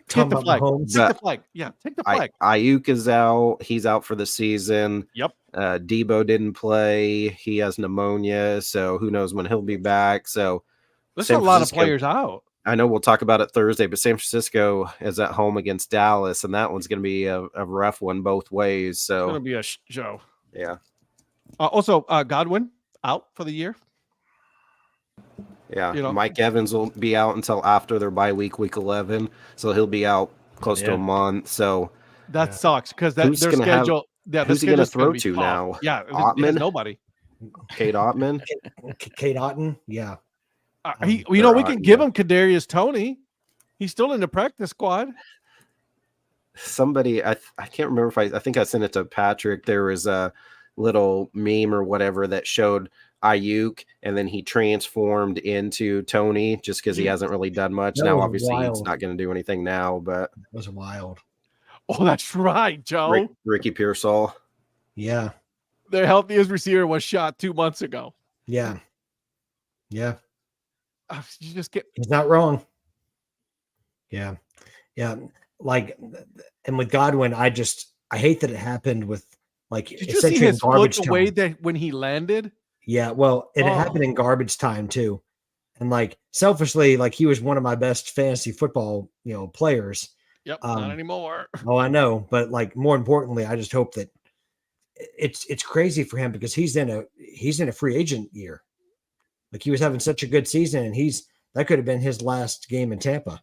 take the flag. Take the flag. Yeah. Take the flag. Ayuk is out. He's out for the season. Yep. Debo didn't play. He has pneumonia. So who knows when he'll be back. So there's a lot of players out. I know we'll talk about it Thursday, but San Francisco is at home against Dallas, and that one's going to be a rough one both ways. So it's going to be a show. Yeah. Also, Godwin out for the year. Yeah. Mike Evans will be out until after their bye week 11. So he'll be out close to a month. So that sucks because their schedule. Who's he going to throw to now? Yeah. Ottman? Nobody. Kate Ottman? Kate Otten? Yeah. We can give him Kadarius Toney. He's still in the practice squad. Somebody, I can't remember if I think I sent it to Patrick. There was a little meme or whatever that showed Ayuk, and then he transformed into Toney just because he hasn't really done much. Now, obviously, he's not going to do anything now, but it was wild. Oh, that's right, Joe. Ricky Pearsall. Yeah. Their healthiest receiver was shot 2 months ago. Yeah. Yeah. You just get. He's not wrong. Yeah. Yeah. Like, and with Godwin, I hate that it happened with Did you see his foot the way that when he landed? Yeah. Well, it happened in garbage time too. And like selfishly, like he was one of my best fantasy football, players. Yep, not anymore. Oh, I know, but like more importantly, I just hope that it's crazy for him because he's in a free agent year. Like he was having such a good season, and that could have been his last game in Tampa.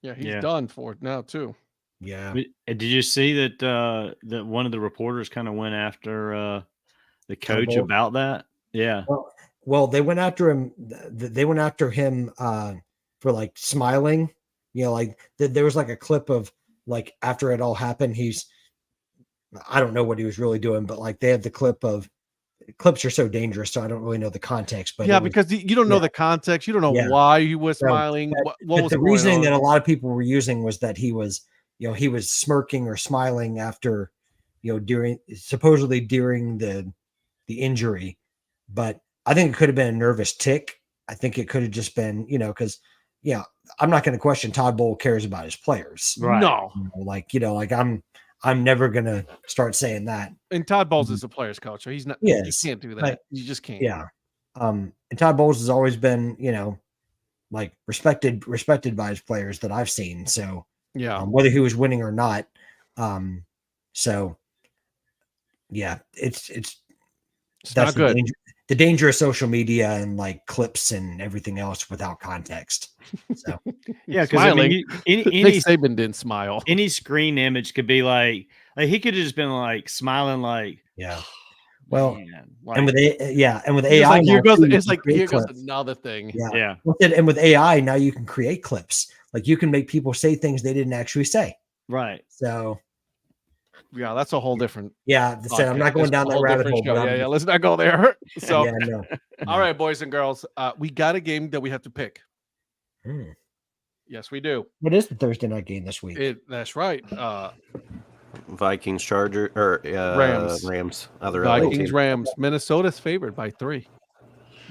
Yeah, he's done for it now too. Yeah. Did you see that that one of the reporters kind of went after the coach about that? Yeah. Well, they went after him. They went after him for like smiling. Like there was like a clip of like after it all happened. I don't know what he was really doing, but like they had the clips are so dangerous, so I don't really know the context. But because you don't know the context. You don't know why he was smiling. What was the reasoning that a lot of people were using was that he was smirking or smiling after, supposedly during the injury. But I think it could have been a nervous tick. I think it could have just been, because I'm not going to question Todd Bowles cares about his players. Right. No. I'm never going to start saying that. And Todd Bowles is a player's coach, so he's not. Yes, you can't do that. You just can't. Yeah. And Todd Bowles has always been, like respected by his players that I've seen. So whether he was winning or not. So yeah, it's not good. The danger of social media and like clips and everything else without context. So yeah, because I mean, any Saban didn't smile. Any screen image could be like he could have just been like smiling, like well, man, and with AI, like, here goes another thing. Yeah. And with AI now you can create clips. Like you can make people say things they didn't actually say. Right. So. Yeah, that's a whole different. Yeah, I'm not going down that rabbit hole. Yeah, let's not go there. So, no. All right, boys and girls, we got a game that we have to pick. Yes, we do. What is the Thursday night game this week? That's right. Vikings, Charger, or Rams. Other Vikings, Rams. Minnesota's favored by 3,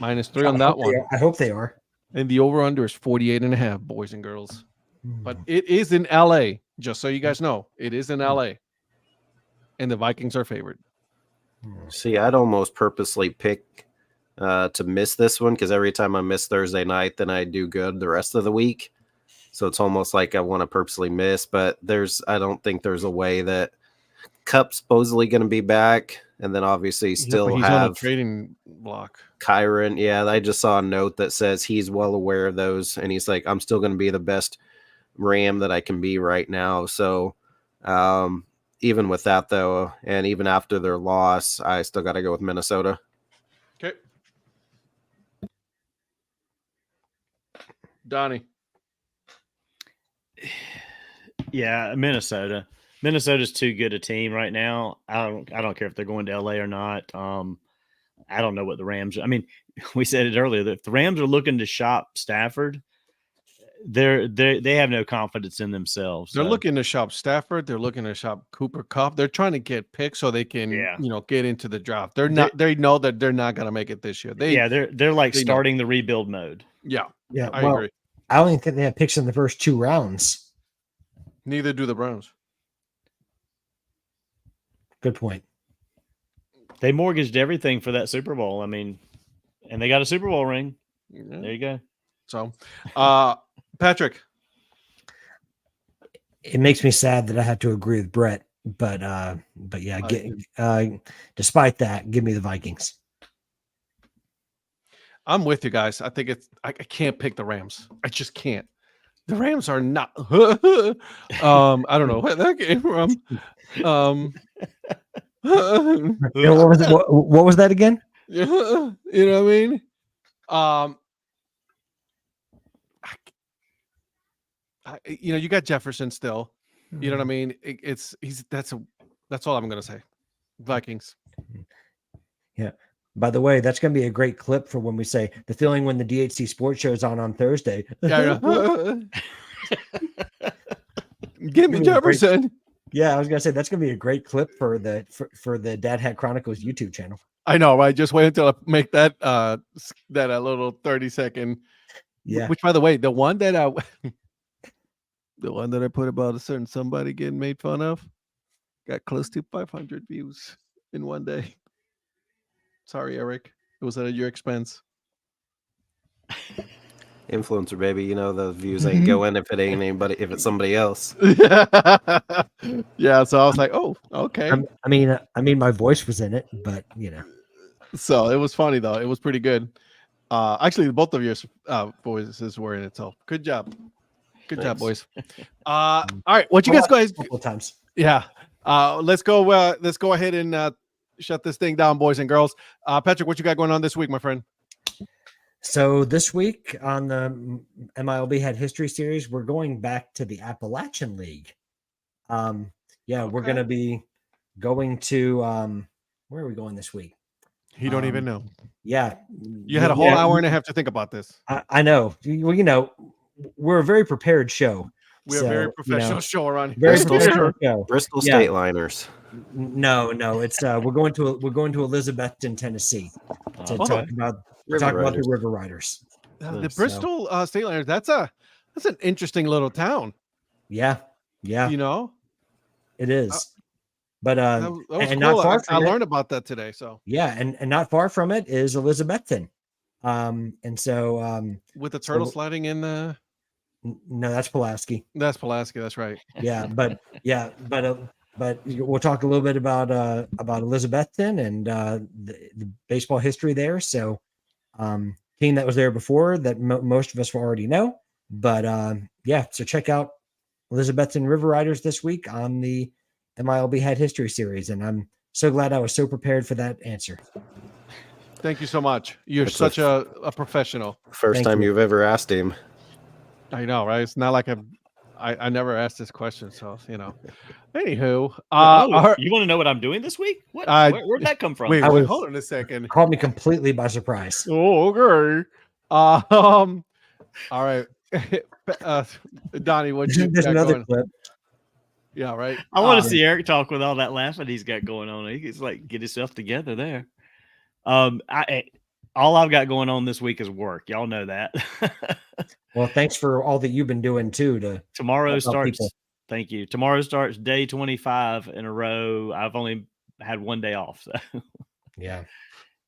-3 on that one. I hope they are. And the over/under is 48.5, boys and girls. But it is in LA. Just so you guys know, it is in LA. And the Vikings are favored. See, I'd almost purposely pick to miss this one because every time I miss Thursday night, then I do good the rest of the week. So it's almost like I want to purposely miss. But I don't think there's a way that Cup's supposedly going to be back, and then obviously still he's have on a trading block. Kyron. Yeah, I just saw a note that says he's well aware of those, and he's like, I'm still going to be the best Ram that I can be right now. So. Even with that, though, and even after their loss, I still got to go with Minnesota. Okay. Donnie. Yeah, Minnesota. Minnesota's too good a team right now. I don't care if they're going to LA or not. I don't know what the Rams. I mean, we said it earlier that if the Rams are looking to shop Stafford, they have no confidence in themselves. They're looking to shop Stafford. They're looking to shop Cooper Kupp. They're trying to get picks so they can, get into the draft. They know that they're not going to make it this year. They're like starting the rebuild mode. Yeah. I agree. I don't even think they have picks in the first 2 rounds. Neither do the Browns. Good point. They mortgaged everything for that Super Bowl. I mean, and they got a Super Bowl ring. Yeah. There you go. So, Patrick. It makes me sad that I have to agree with Brett, but yeah, despite that, give me the Vikings. I'm with you guys. I think I can't pick the Rams. I just can't. The Rams are not. I don't know where that came from. What was that again? You know what I mean? You got Jefferson still. You know what I mean? That's all I'm gonna say. Vikings. Yeah. By the way, that's gonna be a great clip for when we say the feeling when the DHC Sports Show is on Thursday. Yeah. Give me Jefferson. Yeah, I was gonna say that's gonna be a great clip for the Dad Hat Chronicles YouTube channel. I know, right? Just wait until I make that a little 30-second. Yeah. Which, by the way, the one that I put about a certain somebody getting made fun of got close to 500 views in one day. Sorry, Eric. It was at your expense. Influencer, baby. You know the views ain't going if it ain't anybody, if it's somebody else. Yeah. So I was like, oh, okay. I mean, my voice was in it, but So it was funny though. It was pretty good. Actually, both of your voices were in it. So good job. Good job, boys. All right. What you guys a couple of times. Yeah. Let's go. Let's go ahead and shut this thing down, boys and girls. Patrick, what you got going on this week, my friend? So this week on the MILB Head History Series, we're going back to the Appalachian League. We're going to be going to where are we going this week? You don't even know. Yeah. You had a whole hour and a half to think about this. I know. Well, we're a very prepared show. We're a very professional show around here. Very professional show. Bristol State Liners. No, it's we're going to Elizabethton, Tennessee to talk about the River Riders. The Bristol State Liners. That's an interesting little town. Yeah. You know, it is. But that was and cool. not far from I learned about that today. So yeah, and not far from it is Elizabethton. And so with the turtle sliding in the no, that's Pulaski. That's Pulaski. That's right. Yeah, but we'll talk a little bit about Elizabethton and the baseball history there. So, team that was there before that most of us will already know. But so check out Elizabethton River Riders this week on the MILB Head History Series, and I'm so glad I was so prepared for that answer. Thank you so much. You're such a professional. First time you've ever asked him. I know, right? It's not like I never asked this question, so Anywho, you want to know what I'm doing this week? What? Where'd that come from? Wait, hold on a second. Caught me completely by surprise. Oh, okay. All right. Donnie, what you There's got another going? clip. Yeah, right. I want to see Eric talk with all that laughing he's got going on. He's like get himself together there. All I've got going on this week is work. Y'all know that. Well, thanks for all that you've been doing too. Tomorrow starts. Thank you. Tomorrow starts day 25 in a row. I've only had one day off. So yeah,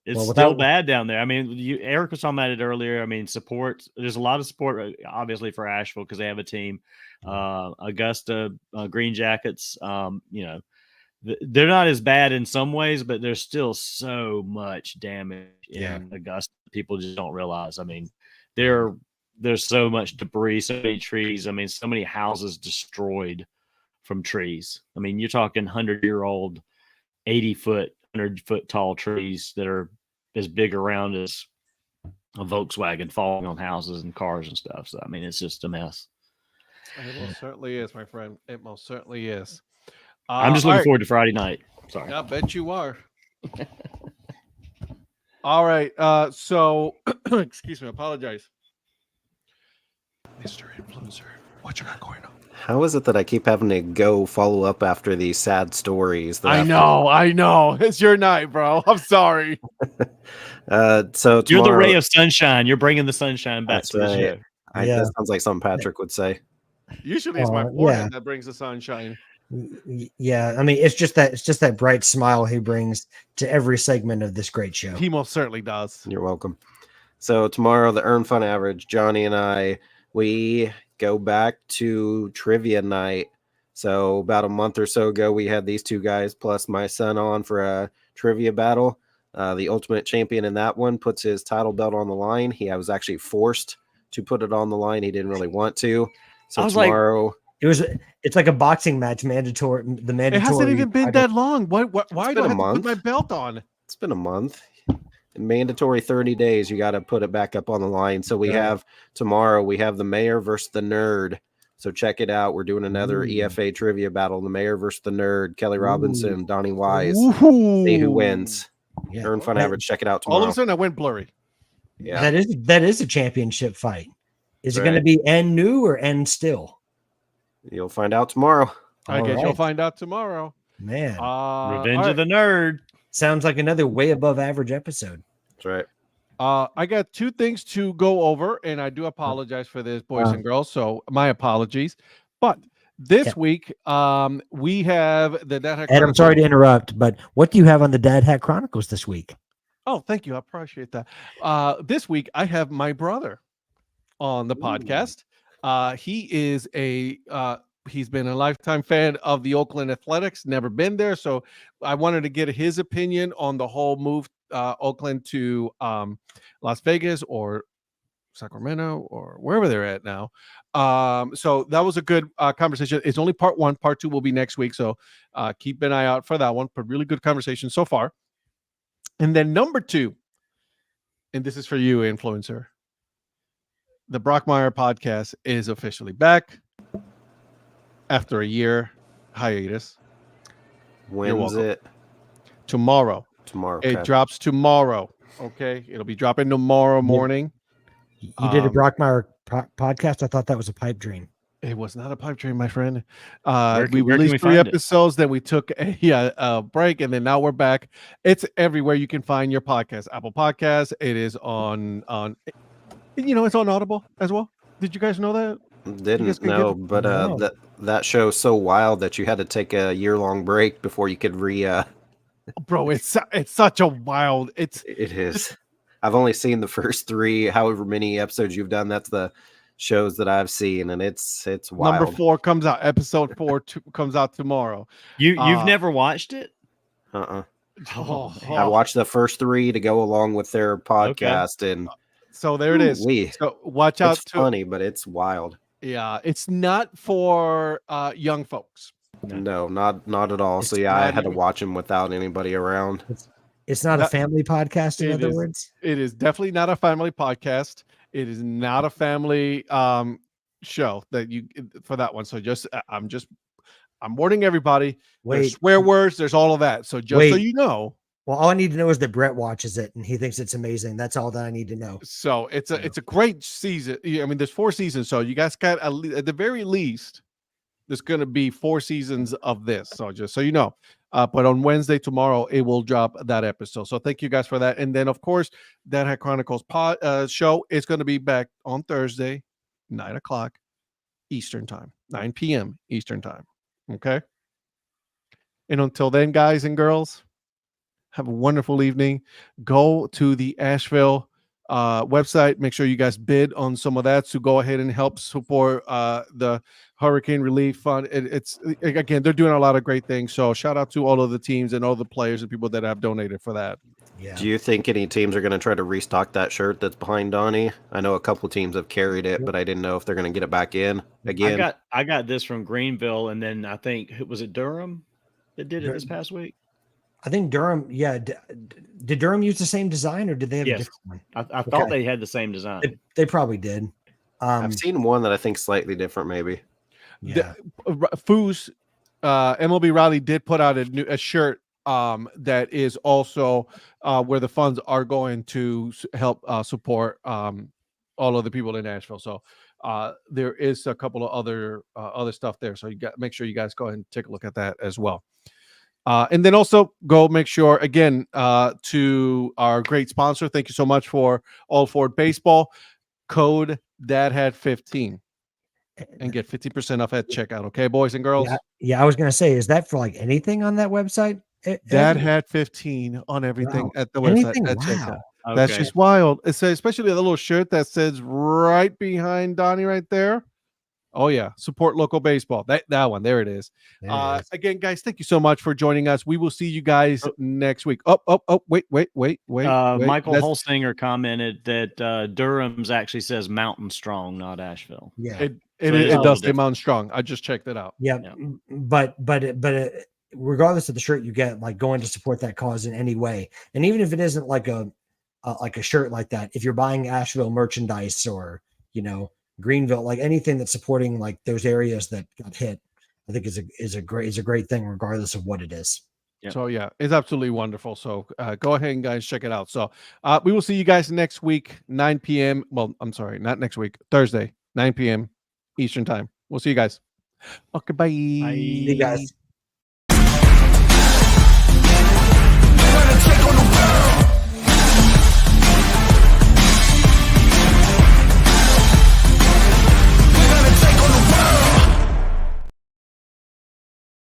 it's still bad down there. I mean, Eric was talking about it earlier. I mean, support. There's a lot of support, obviously, for Asheville because they have a team. Augusta Green Jackets. They're not as bad in some ways, but there's still so much damage in Augusta. People just don't realize. I mean, there's so much debris, so many trees. I mean, so many houses destroyed from trees. I mean, you're talking 100-year-old, 80-foot, 100-foot tall trees that are as big around as a Volkswagen falling on houses and cars and stuff. So, I mean, it's just a mess. It most certainly is, my friend. It most certainly is. I'm just looking forward to Friday night. Sorry. I bet you are. All right. So, excuse me. Apologize. Mr. Influencer, what you got going on? How is it that I keep having to go follow up after these sad stories? I know. It's your night, bro. I'm sorry. So you're the ray of sunshine. You're bringing the sunshine back to the show. That sounds like something Patrick would say. Usually it's my forehead that brings the sunshine. Yeah, I mean, it's just that bright smile he brings to every segment of this great show. He most certainly does. You're welcome. So tomorrow, the Earn Fun Average, Johnny and I, we go back to trivia night. So about a month or so ago, we had these two guys plus my son on for a trivia battle. The ultimate champion in that one puts his title belt on the line. He was actually forced to put it on the line. He didn't really want to. So tomorrow... It's like a boxing match, mandatory. It hasn't even been that long. Why do I have to put my belt on? It's been a month. Mandatory 30 days. You got to put it back up on the line. So we have tomorrow. We have the mayor versus the nerd. So check it out. We're doing another EFA trivia battle. The mayor versus the nerd. Kelly Robinson, Donnie Wise. See who wins. Yeah. Earn Fun Average. Check it out tomorrow. All of a sudden, I went blurry. Yeah, that is a championship fight. Is it going to be end new or end still? You'll find out tomorrow. I guess you'll find out tomorrow. Man. Revenge of the Nerd. Sounds like another way above average episode. That's right. I got two things to go over, and I do apologize for this, boys and girls. So my apologies. But this week, we have the Dad Hat Chronicles. Ed, I'm sorry to interrupt, but what do you have on the Dad Hat Chronicles this week? Oh, thank you. I appreciate that. This week, I have my brother. on the podcast. He is he's been a lifetime fan of the Oakland Athletics, never been there. So I wanted to get his opinion on the whole move, Oakland to Las Vegas or Sacramento or wherever they're at now. So that was a good conversation. It's only part one. Part two will be next week. So keep an eye out for that one. But really good conversation so far. And then number two, and this is for you, influencer. The Brockmeyer podcast is officially back after a year hiatus. When's it? Tomorrow. Tomorrow. It drops tomorrow. Okay. It'll be dropping tomorrow morning. You did a Brockmeyer podcast? I thought that was a pipe dream. It was not a pipe dream, my friend. We released 3 episodes, then we took a break, and then now we're back. It's everywhere you can find your podcast. Apple Podcasts. It is on it's on Audible as well. Did you guys know that? Didn't know, but that show's so wild that you had to take a year-long break before you could Bro, it's such a wild. It is. I've only seen the first 3, however many episodes you've done. That's the shows that I've seen, and it's wild. Number 4 comes out. Episode 4 comes out tomorrow. You've never watched it? I watched the first 3 to go along with their podcast, and so there it is. So watch out. It's funny, but it's wild. Yeah, it's not for young folks. No, not at all. So I had to watch them without anybody around. It's not a family podcast, in other words. It is definitely not a family podcast. It is not a family show that you for that one. So I'm warning everybody. There's swear words. There's all of that. So just so you know. Well, all I need to know is that Brett watches it and he thinks it's amazing. That's all that I need to know. So it's a great season. I mean, there's 4 seasons. So you guys got at the very least, there's going to be 4 seasons of this. So just so you know. But on Wednesday, tomorrow, it will drop that episode. So thank you guys for that. And then, of course, Dad Hat Chronicles show is going to be back on Thursday, 9 o'clock Eastern time, 9 p.m. Eastern time. Okay? And until then, guys and girls, have a wonderful evening. Go to the Asheville website. Make sure you guys bid on some of that. So go ahead and help support the Hurricane Relief Fund. It's again, they're doing a lot of great things. So shout out to all of the teams and all the players and people that have donated for that. Yeah. Do you think any teams are going to try to restock that shirt that's behind Donnie? I know a couple teams have carried it, but I didn't know if they're going to get it back in again. I got this from Greenville, and then I think was it Durham that did it this past week? I think Durham, yeah. Did Durham use the same design, or did they have a different one? I thought they had the same design. They probably did. I've seen one that I think slightly different, maybe. Yeah. Foos, MLB Raleigh did put out a shirt that is also where the funds are going to help support all of the people in Nashville. So there is a couple of other stuff there. So make sure you guys go ahead and take a look at that as well. And then also go make sure again to our great sponsor. Thank you so much for All Ford Baseball. Code Dad Hat 15 and get 50% off at checkout. Okay, boys and girls. Yeah, I was gonna say, is that for like anything on that website? Dad Hat 15 on everything at the website. At checkout. Okay. That's just wild. It says, especially the little shirt that says right behind Donnie right there. Oh yeah, support local baseball. That one, there it is. Again, guys, thank you so much for joining us. We will see you guys next week. Wait. Michael Holsinger commented that Durham's actually says Mountain Strong, not Asheville. Yeah, it does say Mountain Strong. I just checked it out. Yeah. But regardless of the shirt you get, like going to support that cause in any way, and even if it isn't like a shirt like that, if you're buying Asheville merchandise or Greenville, like anything that's supporting like those areas that got hit, I think is a great thing regardless of what it is. Yeah. So yeah, it's absolutely wonderful. So go ahead and guys check it out. So we will see you guys next week, 9 p.m. Well, I'm sorry, not next week, Thursday, 9 p.m. Eastern time. We'll see you guys. Okay, bye. Bye. See you guys.